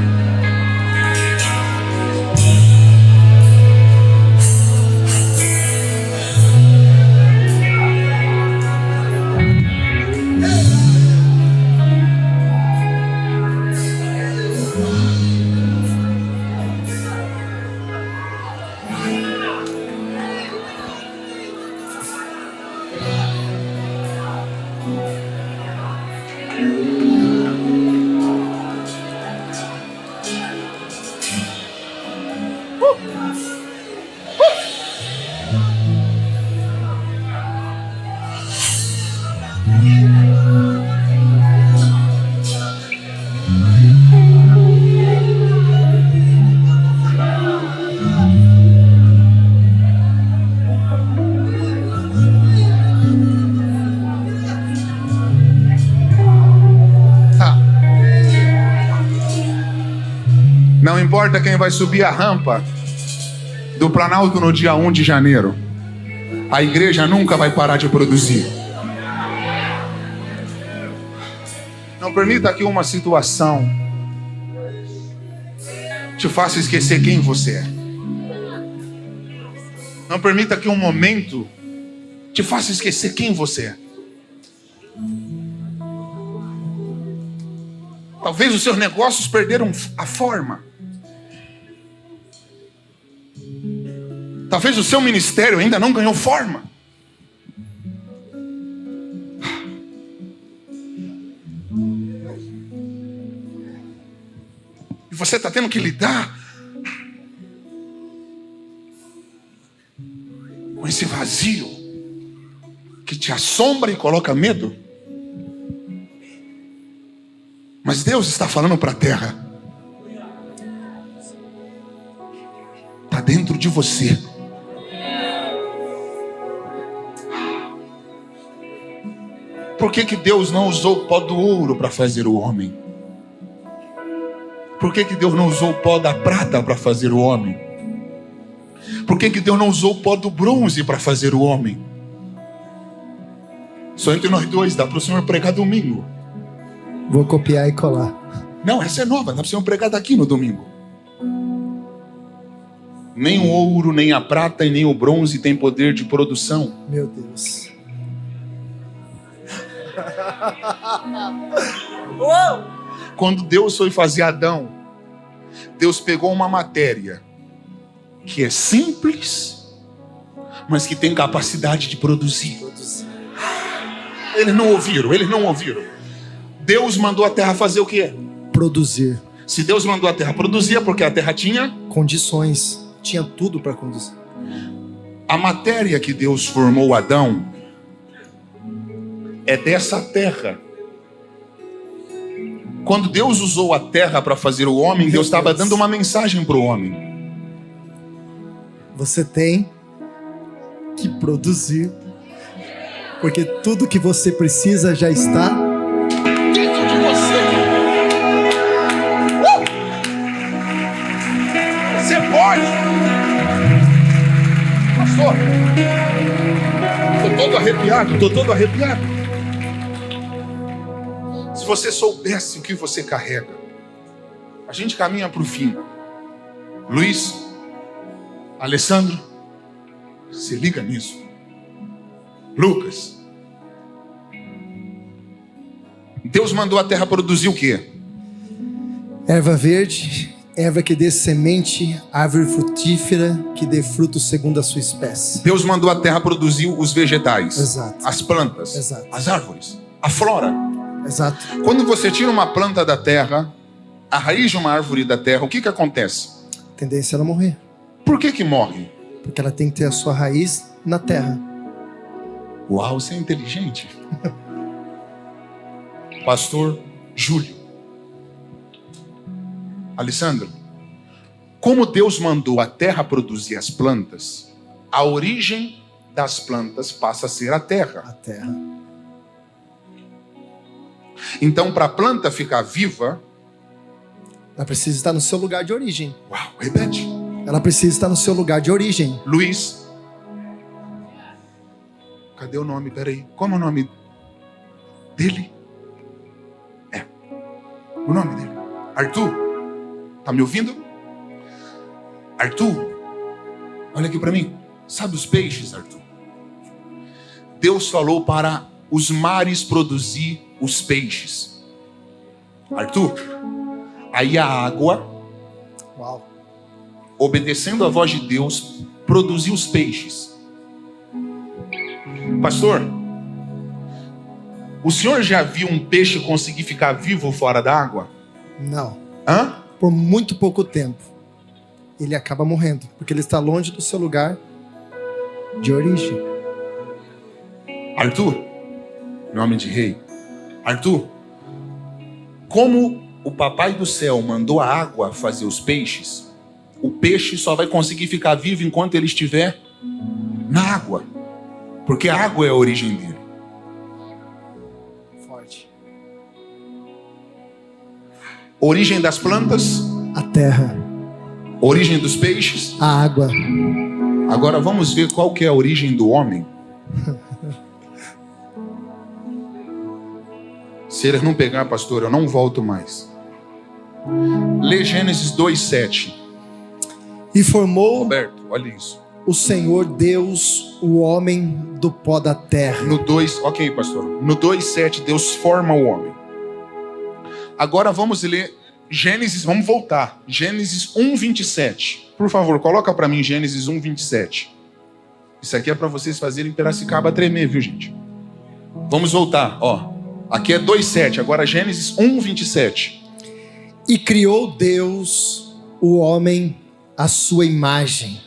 Não importa quem vai subir a rampa do Planalto no dia 1 de janeiro, a igreja nunca vai parar de produzir. Não permita que uma situação te faça esquecer quem você é. Não permita que um momento te faça esquecer quem você é. Talvez os seus negócios perderam a forma. Talvez o seu ministério ainda não ganhou forma. E você está tendo que lidar com esse vazio que te assombra e coloca medo. Mas Deus está falando para a terra. Está dentro de você. Por que Deus não usou o pó do ouro para fazer o homem? Por que Deus não usou o pó da prata para fazer o homem? Por que Deus não usou o pó do bronze para fazer o homem? Só entre nós dois, dá para o Senhor pregar domingo. Vou copiar e colar. Não, essa é nova, dá para o Senhor pregar daqui no domingo. Nem o ouro, nem a prata e nem o bronze tem poder de produção. Meu Deus. Quando Deus foi fazer Adão, Deus pegou uma matéria que é simples, mas que tem capacidade de produzir. Eles não ouviram. Deus mandou a terra fazer o quê? Produzir. Se Deus mandou a terra produzir, é porque a terra tinha Condições. Tinha tudo para conduzir. a matéria que Deus formou Adão. É dessa terra. Quando Deus usou a terra para fazer o homem, Deus estava dando uma mensagem para o homem. Você tem que produzir, porque tudo que você precisa já está Dentro de você. Você pode. Pastor, estou todo arrepiado. Se você soubesse o que você carrega. A gente caminha para o fim. Luiz, Alessandro, se liga nisso. Lucas, Deus mandou a terra produzir o quê? erva verde, erva que dê semente, árvore frutífera que dê fruto segundo a sua espécie. Deus mandou a terra produzir os vegetais. Exato. As plantas. Exato. As árvores. A flora. Exato. Quando você tira uma planta da terra, a raiz de uma árvore da terra, o que acontece? A tendência é ela morrer, Por que morre? porque ela tem que ter a sua raiz na terra. Uau, você é inteligente. Pastor Júlio. Alessandro, como Deus mandou a terra produzir as plantas, a origem das plantas passa a ser a terra. A terra. Então, para a planta ficar viva, Ela precisa estar no seu lugar de origem. uau, repete. Ela precisa estar no seu lugar de origem. Luiz. Cadê o nome? Peraí. Como é o nome dele? O nome dele. Arthur. Tá me ouvindo? Arthur. Olha aqui para mim. Sabe os peixes, Arthur? Deus falou para os mares produzir os peixes. Arthur. Aí a água, Uau. obedecendo a voz de Deus, produziu os peixes. Pastor, o senhor já viu um peixe conseguir ficar vivo fora da água? Não. Hã? Por muito pouco tempo, ele acaba morrendo, porque ele está longe do seu lugar de origem. Arthur, nome de rei. Arthur, como o papai do céu mandou a água fazer os peixes, o peixe só vai conseguir ficar vivo enquanto ele estiver na água. Porque a água é a origem dele. Forte. Origem das plantas, A terra, origem dos peixes. a água. Agora vamos ver qual que é a origem do homem. Se eles não pegar, pastor, eu não volto mais. Lê Gênesis 2:7. E formou Roberto, olha isso. o Senhor Deus o homem do pó da terra. No 2, ok, pastor. No 2:7, Deus forma o homem. Agora vamos ler Gênesis, vamos voltar. Gênesis 1:27. Por favor, coloca para mim Gênesis 1:27. Isso aqui é para vocês fazerem Piracicaba tremer, viu, gente? Vamos voltar, ó. Aqui é 2:7, agora Gênesis 1:27. E criou Deus o homem à sua imagem.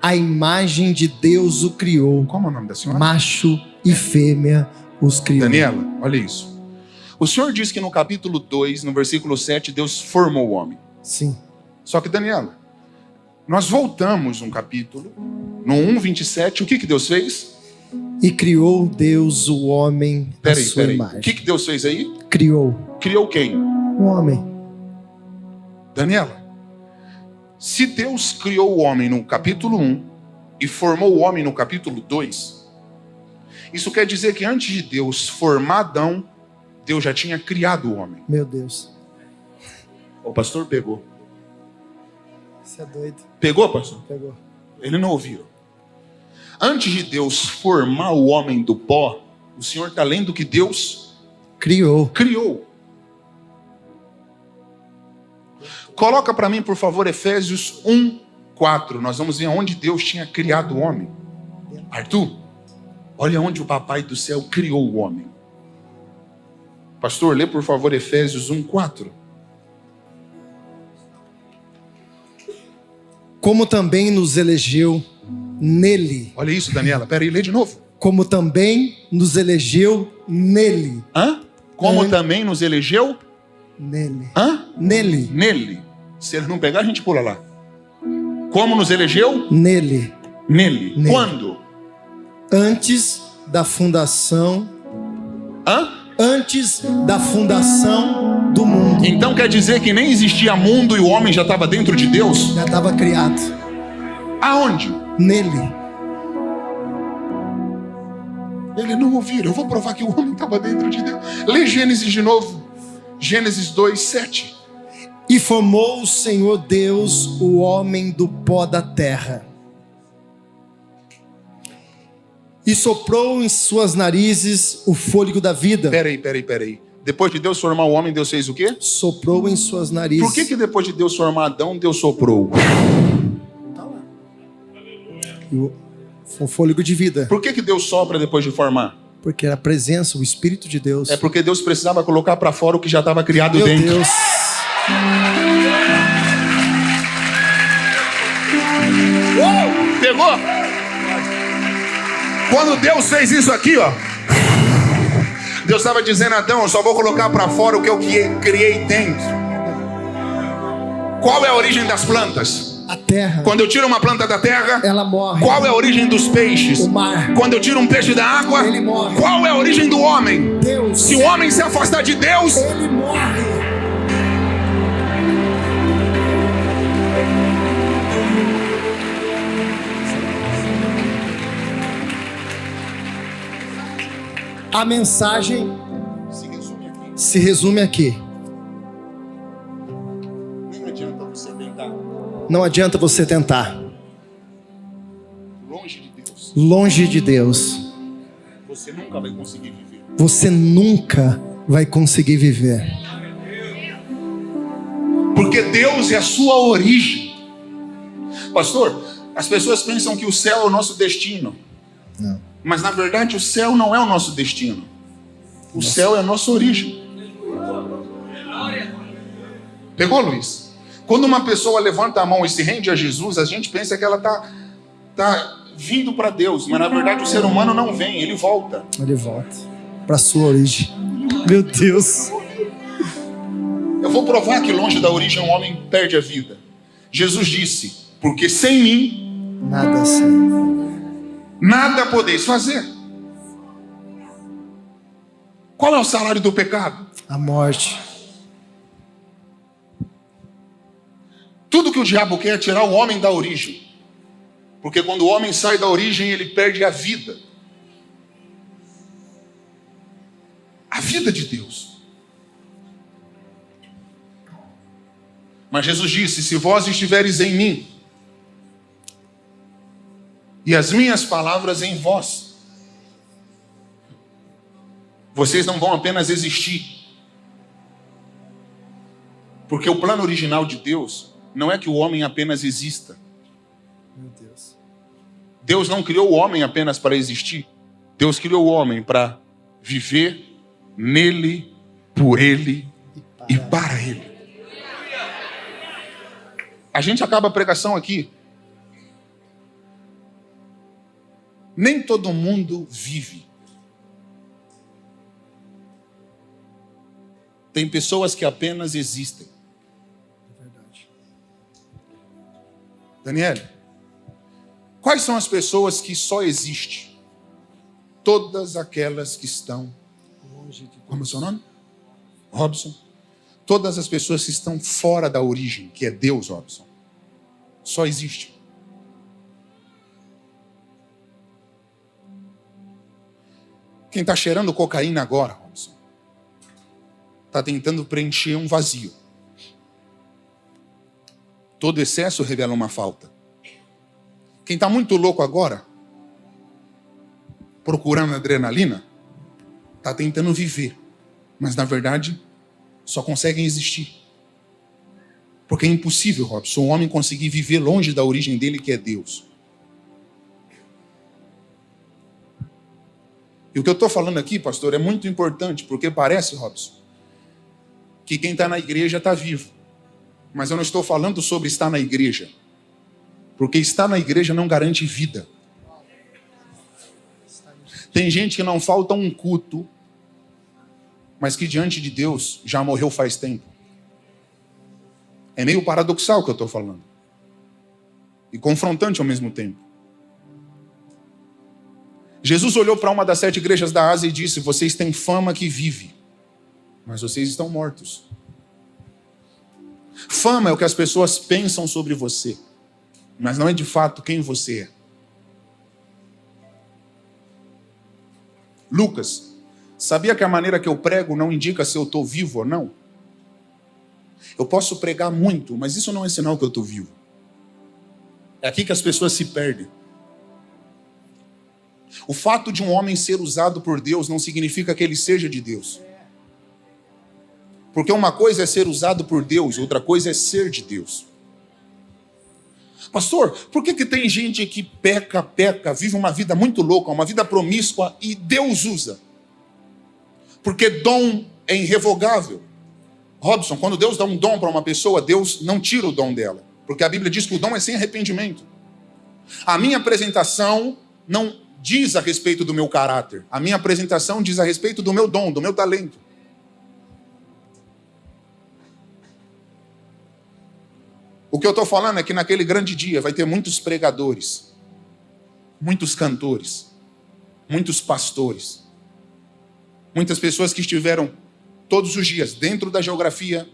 A imagem de Deus o criou. Como é o nome da senhora? Macho e fêmea os criou. Daniela, olha isso. O Senhor diz que no capítulo 2, no versículo 7, Deus formou o homem. Sim. Só que, Daniela, nós voltamos um capítulo, no 1:27, o que Deus fez? E criou Deus o homem à sua Peraí. imagem. O que Deus fez aí? Criou Criou quem? o homem. Daniela, se Deus criou o homem no capítulo 1 e formou o homem no capítulo 2, isso quer dizer que antes de Deus formar Adão, Deus já tinha criado o homem. Meu Deus. O pastor pegou. Você é doido. Pegou, pastor? Pegou. Ele não ouviu. Antes de Deus formar o homem do pó, o Senhor está lendo que Deus Criou. criou. Coloca para mim, por favor, Efésios 4, nós vamos ver onde Deus tinha criado o homem. Arthur, olha onde o papai do céu criou o homem. Pastor, lê por favor Efésios 1:4. Como também nos elegeu nele. Olha isso, Daniela. Pera aí, lê de novo. Como também nos elegeu nele. Hã? Como também nos elegeu? Nele. Hã? Nele. Nele. Se ele não pegar, a gente pula lá. Como nos elegeu? Nele. Nele. Nele. Quando? Antes da fundação. Hã? Antes da fundação do mundo. Então quer dizer que nem existia mundo e o homem já estava dentro de Deus? Já estava criado. Aonde? Nele. Ele não ouviram. Eu vou provar que o homem estava dentro de Deus. Lê Gênesis de novo. Gênesis 2:7. E formou o Senhor Deus o homem do pó da terra. E soprou em suas narizes o fôlego da vida. Peraí. Depois de Deus formar o homem, Deus fez o quê? Soprou em suas narizes. Por que depois de Deus formar Adão, Deus soprou? O fôlego de vida. Por que Deus sopra depois de formar? Porque era a presença, o Espírito de Deus. É porque Deus precisava colocar para fora o que já estava criado Meu dentro. Deus. Pegou? Quando Deus fez isso aqui, ó, Deus estava dizendo: Adão, eu só vou colocar para fora o que eu criei dentro. Qual é a origem das plantas? A terra. Quando eu tiro uma planta da terra, ela morre. Qual é a origem dos peixes? O mar. Quando eu tiro um peixe da água, ele morre. Qual é a origem do homem? Deus. Se o homem se afastar de Deus, ele morre. A mensagem se resume aqui. Não adianta você tentar. Não adianta você tentar. Longe de Deus, Longe de Deus, você nunca vai conseguir viver. você nunca vai conseguir viver. Porque Deus é a sua origem. Pastor, as pessoas pensam que o céu é o nosso destino. Não. Mas na verdade o céu não é o nosso destino. O céu é a nossa origem. Pegou, Luiz? Quando uma pessoa levanta a mão e se rende a Jesus, a gente pensa que ela tá vindo para Deus. Mas na verdade o ser humano não vem, ele volta. Ele volta para sua origem. Meu Deus. Eu vou provar que longe da origem um homem perde a vida. Jesus disse: porque sem mim Nada assim. nada podeis fazer. Qual é o salário do pecado? A morte. Tudo que o diabo quer é tirar o homem da origem. Porque quando o homem sai da origem, ele perde a vida. A vida de Deus. Mas Jesus disse: se vós estiveres em mim, e as minhas palavras em vós, vocês não vão apenas existir. Porque o plano original de Deus não é que o homem apenas exista. Meu Deus. Deus não criou o homem apenas para existir. Deus criou o homem para viver nele, por ele e para ele. A gente acaba a pregação aqui. Nem todo mundo vive. Tem pessoas que apenas existem. É verdade. Daniel, quais são as pessoas que só existem? Todas aquelas que estão... Como é o seu nome? Robson. Todas as pessoas que estão fora da origem, que é Deus, Robson. Só existe. Quem está cheirando cocaína agora, Robson, está tentando preencher um vazio. Todo excesso revela uma falta. Quem está muito louco agora, procurando adrenalina, está tentando viver, mas na verdade só conseguem existir. Porque é impossível, Robson, um homem conseguir viver longe da origem dele, que é Deus. E o que eu estou falando aqui, pastor, é muito importante, porque parece, Robson, que quem está na igreja está vivo. Mas eu não estou falando sobre estar na igreja. Porque estar na igreja não garante vida. Tem gente que não falta um culto, mas que diante de Deus já morreu faz tempo. É meio paradoxal o que eu estou falando. E confrontante ao mesmo tempo. Jesus olhou para uma das 7 igrejas da Ásia e disse: vocês têm fama que vive, mas vocês estão mortos. Fama é o que as pessoas pensam sobre você, mas não é de fato quem você é. Lucas, sabia que a maneira que eu prego não indica se eu estou vivo ou não? Eu posso pregar muito, mas isso não é sinal que eu estou vivo. É aqui que as pessoas se perdem. O fato de um homem ser usado por Deus não significa que ele seja de Deus. Porque uma coisa é ser usado por Deus, outra coisa é ser de Deus. Pastor, por que tem gente que peca, vive uma vida muito louca, uma vida promíscua e Deus usa? Porque dom é irrevogável. Robson, quando Deus dá um dom para uma pessoa, Deus não tira o dom dela. Porque a Bíblia diz que o dom é sem arrependimento. A minha apresentação não diz a respeito do meu caráter. A minha apresentação diz a respeito do meu dom, do meu talento. O que eu estou falando é que naquele grande dia vai ter muitos pregadores, muitos cantores, muitos pastores, muitas pessoas que estiveram todos os dias dentro da geografia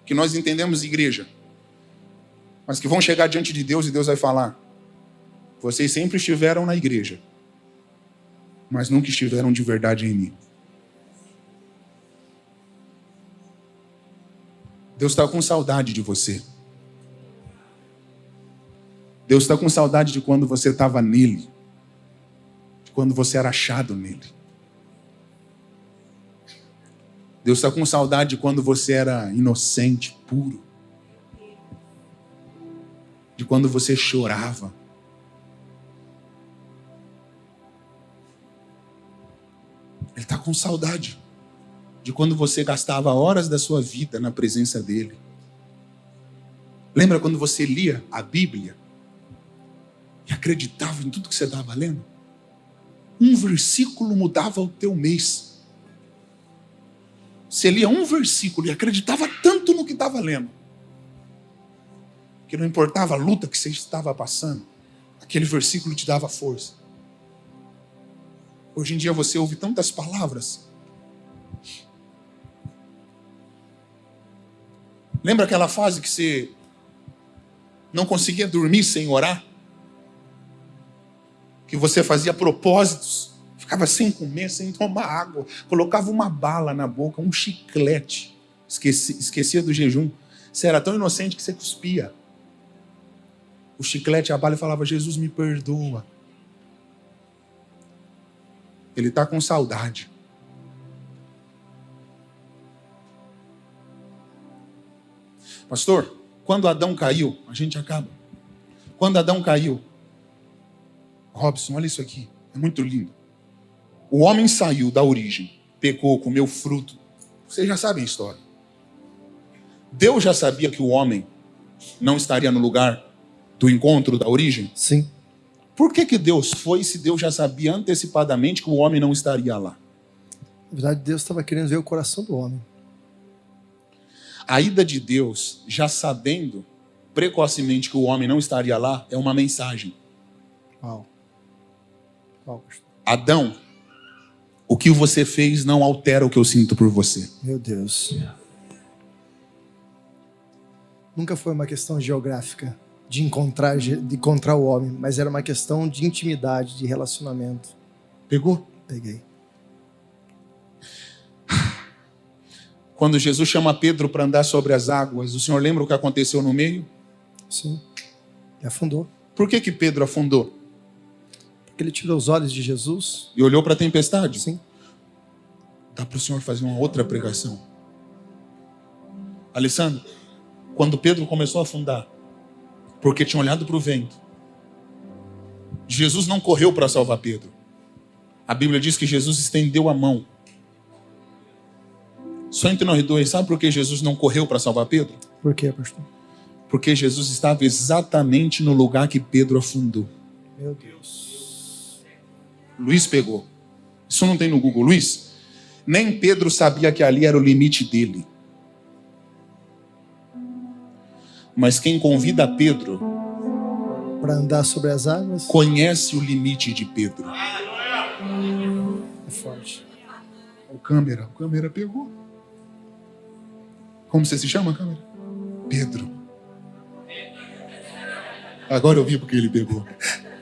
que nós entendemos igreja, mas que vão chegar diante de Deus e Deus vai falar: vocês sempre estiveram na igreja, mas nunca estiveram de verdade em mim. Deus está com saudade de você. Deus está com saudade de quando você estava nele, de quando você era achado nele. Deus está com saudade de quando você era inocente, puro, de quando você chorava. Ele está com saudade de quando você gastava horas da sua vida na presença dele. Lembra quando você lia a Bíblia e acreditava em tudo que você estava lendo? Um versículo mudava o teu mês. Você lia um versículo e acreditava tanto no que estava lendo, que não importava a luta que você estava passando, aquele versículo te dava força. Hoje em dia você ouve tantas palavras. Lembra aquela fase que você não conseguia dormir sem orar? Que você fazia propósitos, ficava sem comer, sem tomar água, colocava uma bala na boca, um chiclete, esquecia do jejum. Você era tão inocente que você cuspia o chiclete e a bala e falava: Jesus, me perdoa. Ele está com saudade. Pastor, quando Adão caiu, a gente acaba. Quando Adão caiu, Robson, olha isso aqui, é muito lindo. O homem saiu da origem, pecou, comeu fruto. Vocês já sabem a história. Deus já sabia que o homem não estaria no lugar do encontro da origem? Sim. Por que Deus foi, se Deus já sabia antecipadamente que o homem não estaria lá? Na verdade, Deus estava querendo ver o coração do homem. A ida de Deus, já sabendo precocemente que o homem não estaria lá, é uma mensagem. Uau. Adão, o que você fez não altera o que eu sinto por você. Meu Deus. Nunca foi uma questão geográfica de encontrar o homem, mas era uma questão de intimidade, de relacionamento. Pegou? Peguei. Quando Jesus chama Pedro para andar sobre as águas, o senhor lembra o que aconteceu no meio? Sim. Ele afundou. Por que Pedro afundou? Porque ele tirou os olhos de Jesus. E olhou para a tempestade? Sim. Dá para o senhor fazer uma outra pregação. Alessandro, quando Pedro começou a afundar, porque tinha olhado para o vento. Jesus não correu para salvar Pedro. A Bíblia diz que Jesus estendeu a mão. Só entre nós dois, sabe por que Jesus não correu para salvar Pedro? Por quê, pastor? Porque Jesus estava exatamente no lugar que Pedro afundou. Meu Deus. Luiz pegou. Isso não tem no Google, Luiz? Nem Pedro sabia que ali era o limite dele. Mas quem convida Pedro Para andar sobre as águas? conhece o limite de Pedro. É forte. O câmera pegou. Como você se chama, câmera? Pedro. Agora eu vi porque ele pegou.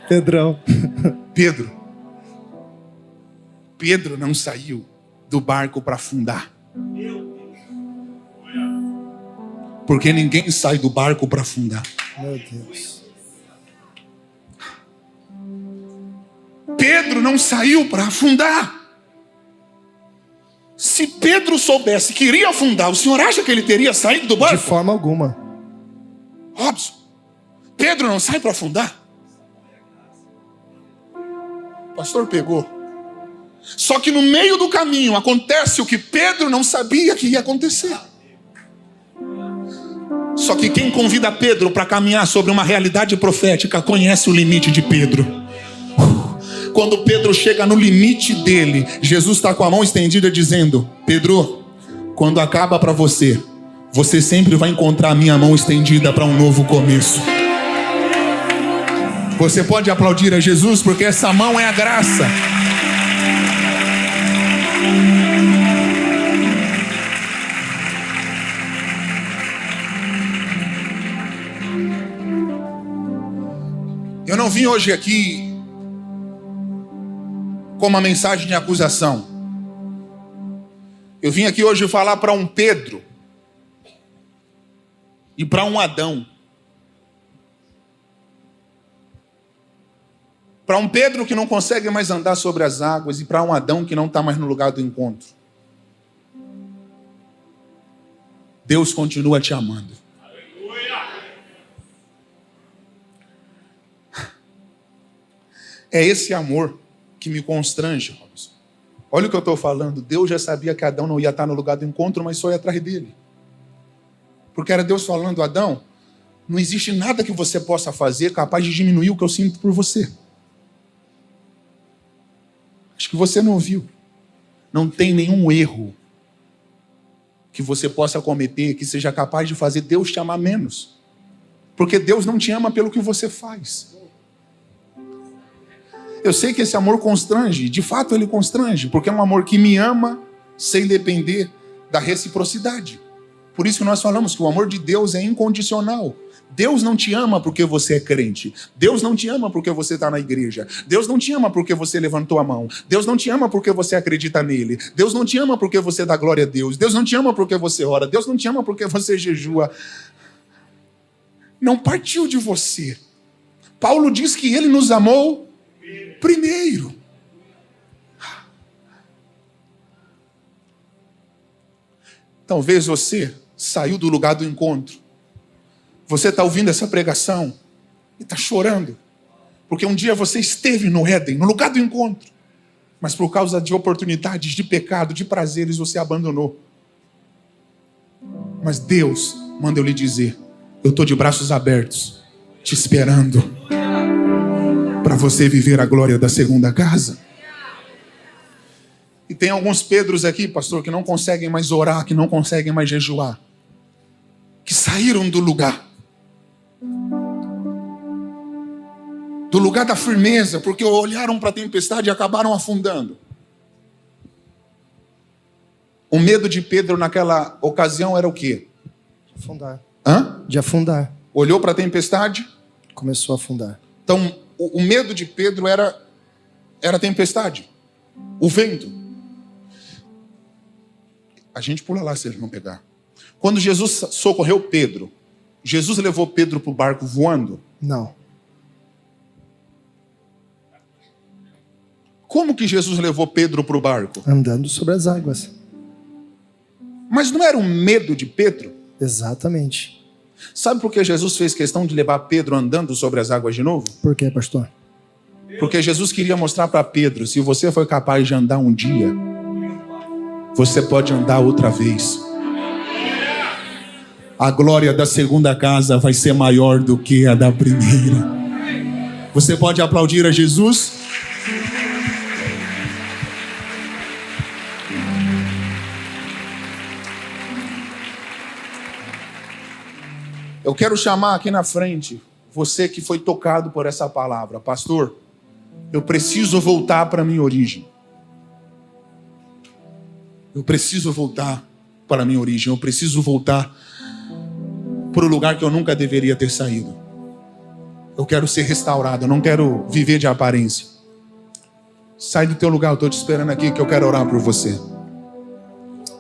Pedrão. Pedro não saiu do barco para afundar. Porque ninguém sai do barco para afundar. Meu Deus. Pedro não saiu para afundar. Se Pedro soubesse que iria afundar, o senhor acha que ele teria saído do barco? De forma alguma. Robson, Pedro não sai para afundar. O pastor pegou. Só que no meio do caminho acontece o que Pedro não sabia que ia acontecer. Só que quem convida Pedro para caminhar sobre uma realidade profética conhece o limite de Pedro. Quando Pedro chega no limite dele, Jesus está com a mão estendida dizendo: Pedro, quando acaba para você, você sempre vai encontrar a minha mão estendida para um novo começo. Você pode aplaudir a Jesus porque essa mão é a graça. Eu não vim hoje aqui com uma mensagem de acusação. Eu vim aqui hoje falar para um Pedro e para um Adão. Para um Pedro que não consegue mais andar sobre as águas e para um Adão que não está mais no lugar do encontro. Deus continua te amando. É esse amor que me constrange, Robson. Olha o que eu estou falando. Deus já sabia que Adão não ia estar no lugar do encontro, mas só ia atrás dele. Porque era Deus falando: Adão, não existe nada que você possa fazer capaz de diminuir o que eu sinto por você. Acho que você não viu. Não tem nenhum erro que você possa cometer que seja capaz de fazer Deus te amar menos. Porque Deus não te ama pelo que você faz. Eu sei que esse amor constrange, de fato ele constrange, porque é um amor que me ama sem depender da reciprocidade. Por isso que nós falamos que o amor de Deus é incondicional. Deus não te ama porque você é crente. Deus não te ama porque você está na igreja. Deus não te ama porque você levantou a mão. Deus não te ama porque você acredita nele. Deus não te ama porque você dá glória a Deus. Deus não te ama porque você ora. Deus não te ama porque você jejua. Não partiu de você. Paulo diz que ele nos amou primeiro. Talvez você saiu do lugar do encontro. Você está ouvindo essa pregação e está chorando. Porque um dia você esteve no Éden, no lugar do encontro. Mas por causa de oportunidades, de pecado, de prazeres, você abandonou. Mas Deus manda eu lhe dizer: eu estou de braços abertos, te esperando, para você viver a glória da segunda casa. E tem alguns Pedros aqui, pastor, que não conseguem mais orar, que não conseguem mais jejuar, que saíram do lugar da firmeza, porque olharam para a tempestade e acabaram afundando. O medo de Pedro naquela ocasião era o quê? De afundar. Hã? De afundar. Olhou para a tempestade. Começou a afundar. Então, o medo de Pedro era a tempestade, o vento. A gente pula lá se eles não pegar. Quando Jesus socorreu Pedro, Jesus levou Pedro para o barco voando? Não. Como que Jesus levou Pedro para o barco? Andando sobre as águas. Mas não era um medo de Pedro? Exatamente. Sabe por que Jesus fez questão de levar Pedro andando sobre as águas de novo? Por quê, pastor? Porque Jesus queria mostrar para Pedro, se você foi capaz de andar um dia, você pode andar outra vez. A glória da segunda casa vai ser maior do que a da primeira. Você pode aplaudir a Jesus? Eu quero chamar aqui na frente você que foi tocado por essa palavra. Pastor, eu preciso voltar para a minha origem. Eu preciso voltar para a minha origem. Eu preciso voltar para o lugar que eu nunca deveria ter saído. Eu quero ser restaurado. Eu não quero viver de aparência. Sai do teu lugar. Eu estou te esperando aqui que eu quero orar por você.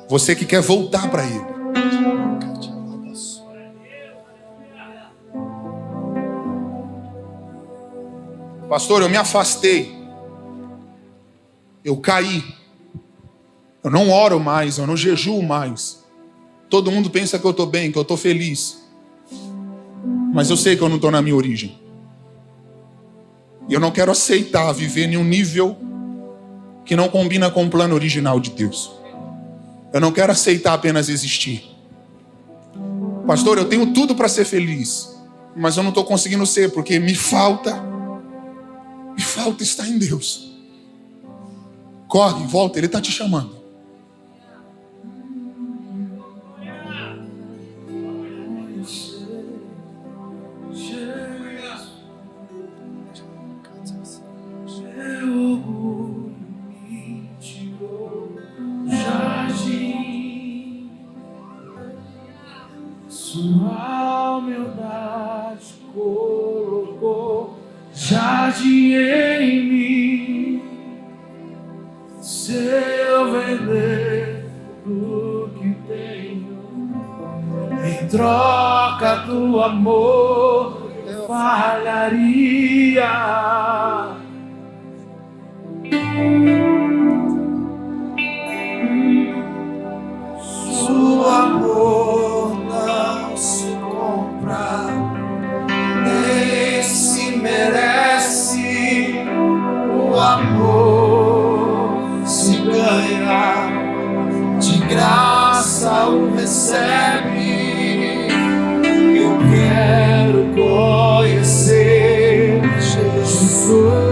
Você que quer voltar para Ele. Pastor, eu me afastei. Eu caí. Eu não oro mais, eu não jejuo mais. Todo mundo pensa que eu estou bem, que eu estou feliz. Mas eu sei que eu não estou na minha origem. E eu não quero aceitar viver em um nível que não combina com o plano original de Deus. Eu não quero aceitar apenas existir. Pastor, eu tenho tudo para ser feliz, mas eu não estou conseguindo ser, porque me falta estar em Deus. Corre, volta, Ele está te chamando. Sua humildade colocou jardim em mim. Se eu vender tudo que tenho em troca do amor, eu falharia. Seu amor não se compra, nem se merece. O amor se ganha, de graça o recebe. Eu quero conhecer Jesus.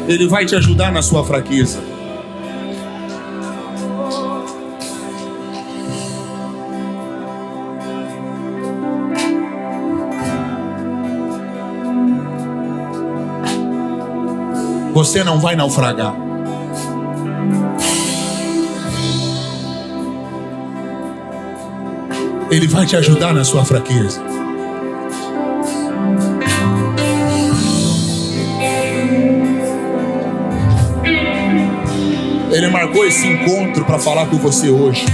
Ele vai te ajudar na sua fraqueza. Você não vai naufragar. Ele vai te ajudar na sua fraqueza. Ele marcou esse encontro para falar com você hoje.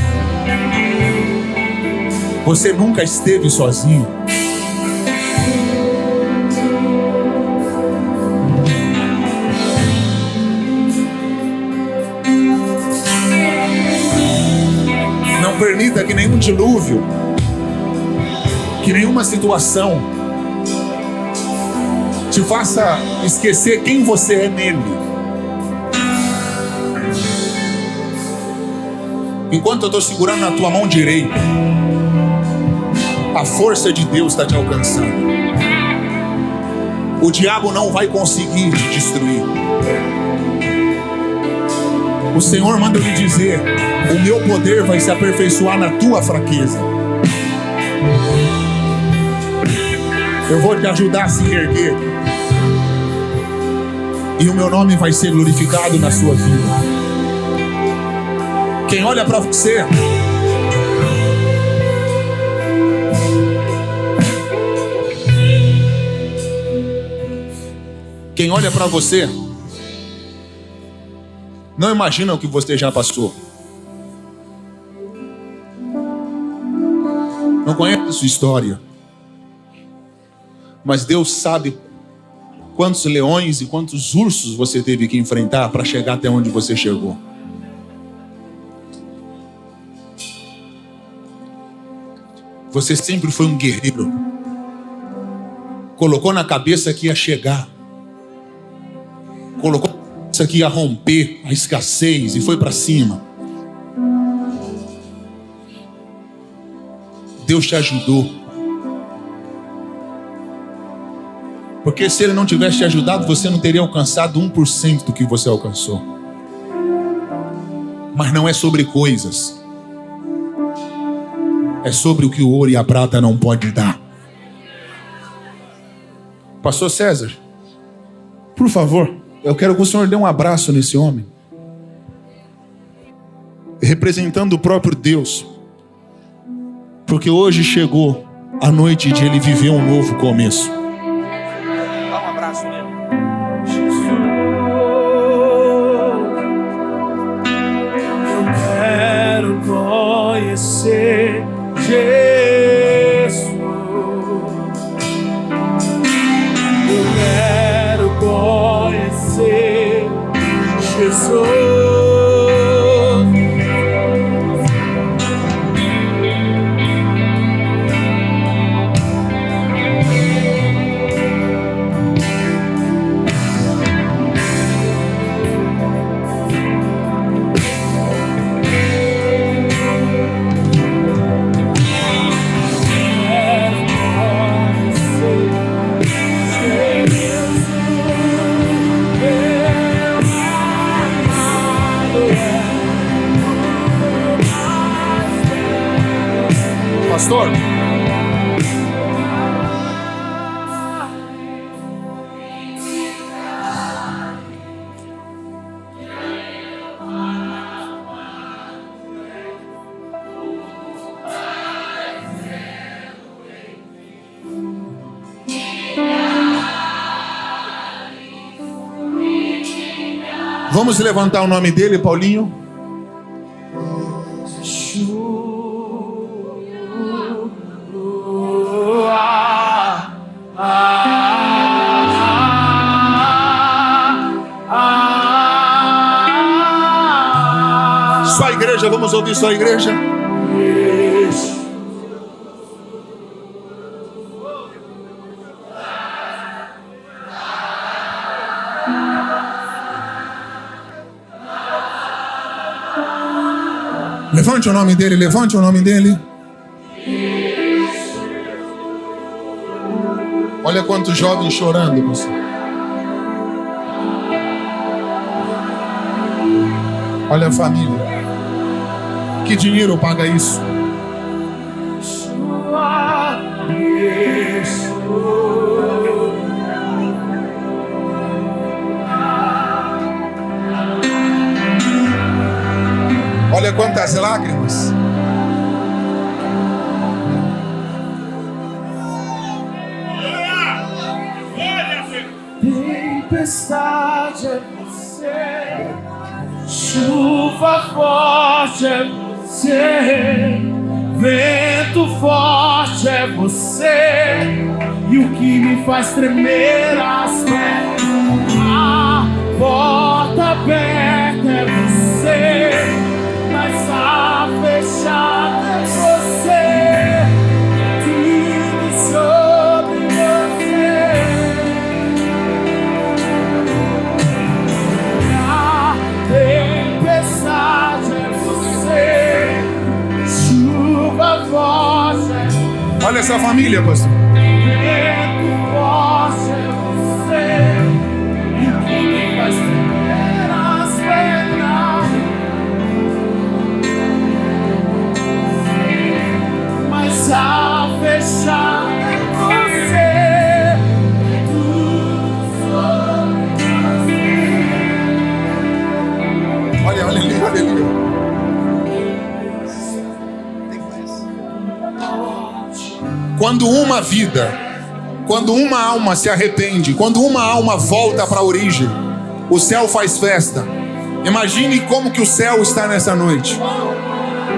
Você nunca esteve sozinho. Não permita que nenhum dilúvio, que nenhuma situação te faça esquecer quem você é nele. Enquanto eu estou segurando na tua mão direita, A força de Deus está te alcançando. O diabo não vai conseguir te destruir. O Senhor manda lhe dizer: o meu poder vai se aperfeiçoar na tua fraqueza. Eu vou te ajudar a se erguer. E o meu nome vai ser glorificado na sua vida. Quem olha para você, quem olha para você, não imagina o que você já passou. Não conhece a sua história. Mas Deus sabe quantos leões e quantos ursos você teve que enfrentar para chegar até onde você chegou. Você sempre foi um guerreiro. Colocou na cabeça que ia chegar. Colocou na cabeça que ia romper a escassez e foi para cima. Deus te ajudou. Porque se Ele não tivesse te ajudado, você não teria alcançado 1% do que você alcançou. Mas não é sobre coisas. É sobre o que o ouro e a prata não podem dar. Pastor César, por favor, eu quero que o senhor dê um abraço nesse homem. Representando o próprio Deus. Porque hoje chegou a noite de ele viver um novo começo. Dá um abraço nele. Eu quero conhecer Jesus. Eu quero conhecer Jesus. Pastor, vamos levantar o nome dele, Paulinho. Só a igreja, vamos ouvir só a igreja. Levante o nome dele, levante o nome dele. Olha quantos jovens chorando, você. Olha a família. Que dinheiro paga isso? Olha quantas lágrimas. Tempestade é você, chuva forte é você, vento forte é você, e o que me faz tremer as pernas, a porta aberta é você, mas a fechada é você, tudo sobre você. A tempestade é você, chuva forte é você. Olha essa família, pastor. Vento forte é você, e o que me faz tremer as pernas. Mas ao fechar é você, tudo sobre. Olha ali, olha ali. Quando uma alma se arrepende, quando uma alma volta para a origem, o céu faz festa. Imagine como que o céu está nessa noite.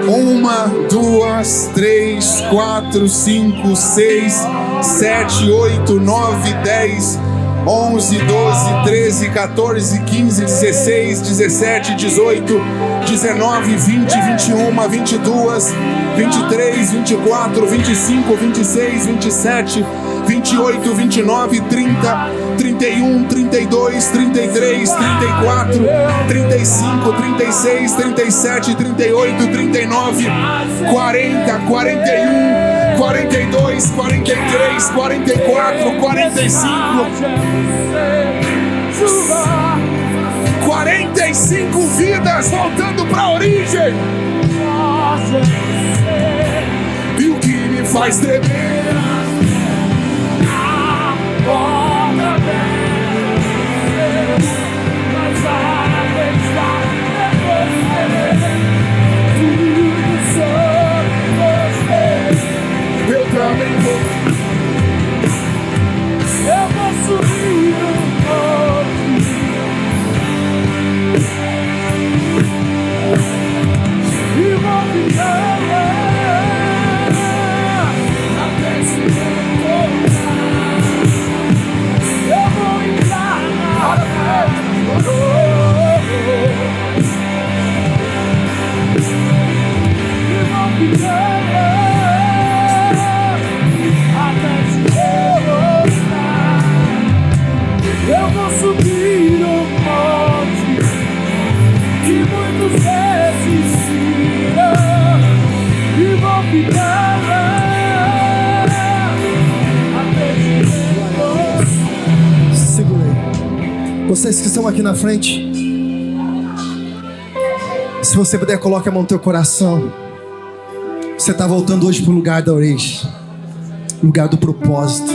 1, 2, 3, 4, 5, 6, 7, 8, 9, 10, 11, 12, 13, 14, 15, 16, 17, 18, 19, 20, 21, 22, 23, 24, 25, 26, 27, 28, 29, 30, 31, 32, 33, 34, 35, 36, 37, 38, 39, 40, 41, 42, 43, 44, 45, 45 vidas voltando para a origem. E o que me faz tremer? A porta aberta, mas a verdade é você. Tudo sobre você. Eu também vou. Eu vou subir no monte e vou viver até se encontrar. Eu vou entrar na festa e vou viver até se encontrar. Eu vou subir no monte que muitos desistiram e vou ficar até se encontrar. Segurei. Vocês que estão aqui na frente, se você puder, coloque a mão no teu coração. Você está voltando hoje para o lugar da origem, lugar do propósito,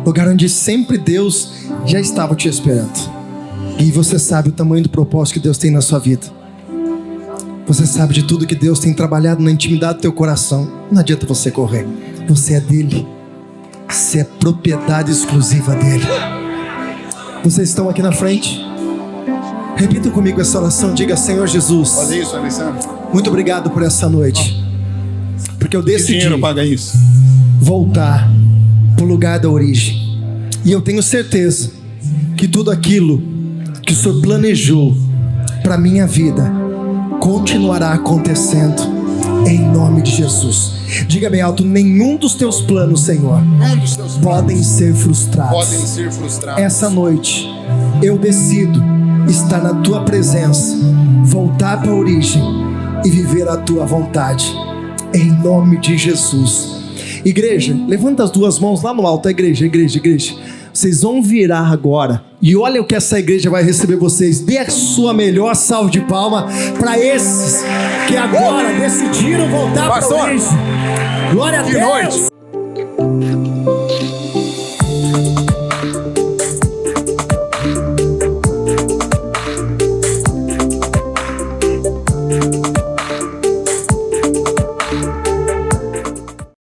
lugar onde sempre Deus já estava te esperando. E você sabe o tamanho do propósito que Deus tem na sua vida. Você sabe de tudo que Deus tem trabalhado na intimidade do teu coração. Não adianta você correr. Você é dele. Você é propriedade exclusiva dele. Vocês estão aqui na frente. Repita comigo essa oração. Diga: Senhor Jesus, Olha isso, Alessandro. muito obrigado por essa noite, porque eu Que decidi dinheiro paga isso? voltar para o lugar da origem. E eu tenho certeza que tudo aquilo que o Senhor planejou para minha vida continuará acontecendo em nome de Jesus. Diga bem alto: nenhum dos teus planos, Senhor, podem ser frustrados. Podem ser frustrados. Essa noite eu decido estar na tua presença, voltar para a origem e viver a tua vontade, em nome de Jesus. Igreja, levanta as duas mãos lá no alto. Igreja. Vocês vão virar agora e olha o que essa igreja vai receber vocês. Dê a sua melhor salva de palma para esses que agora decidiram voltar para a origem. Glória a Deus. noite.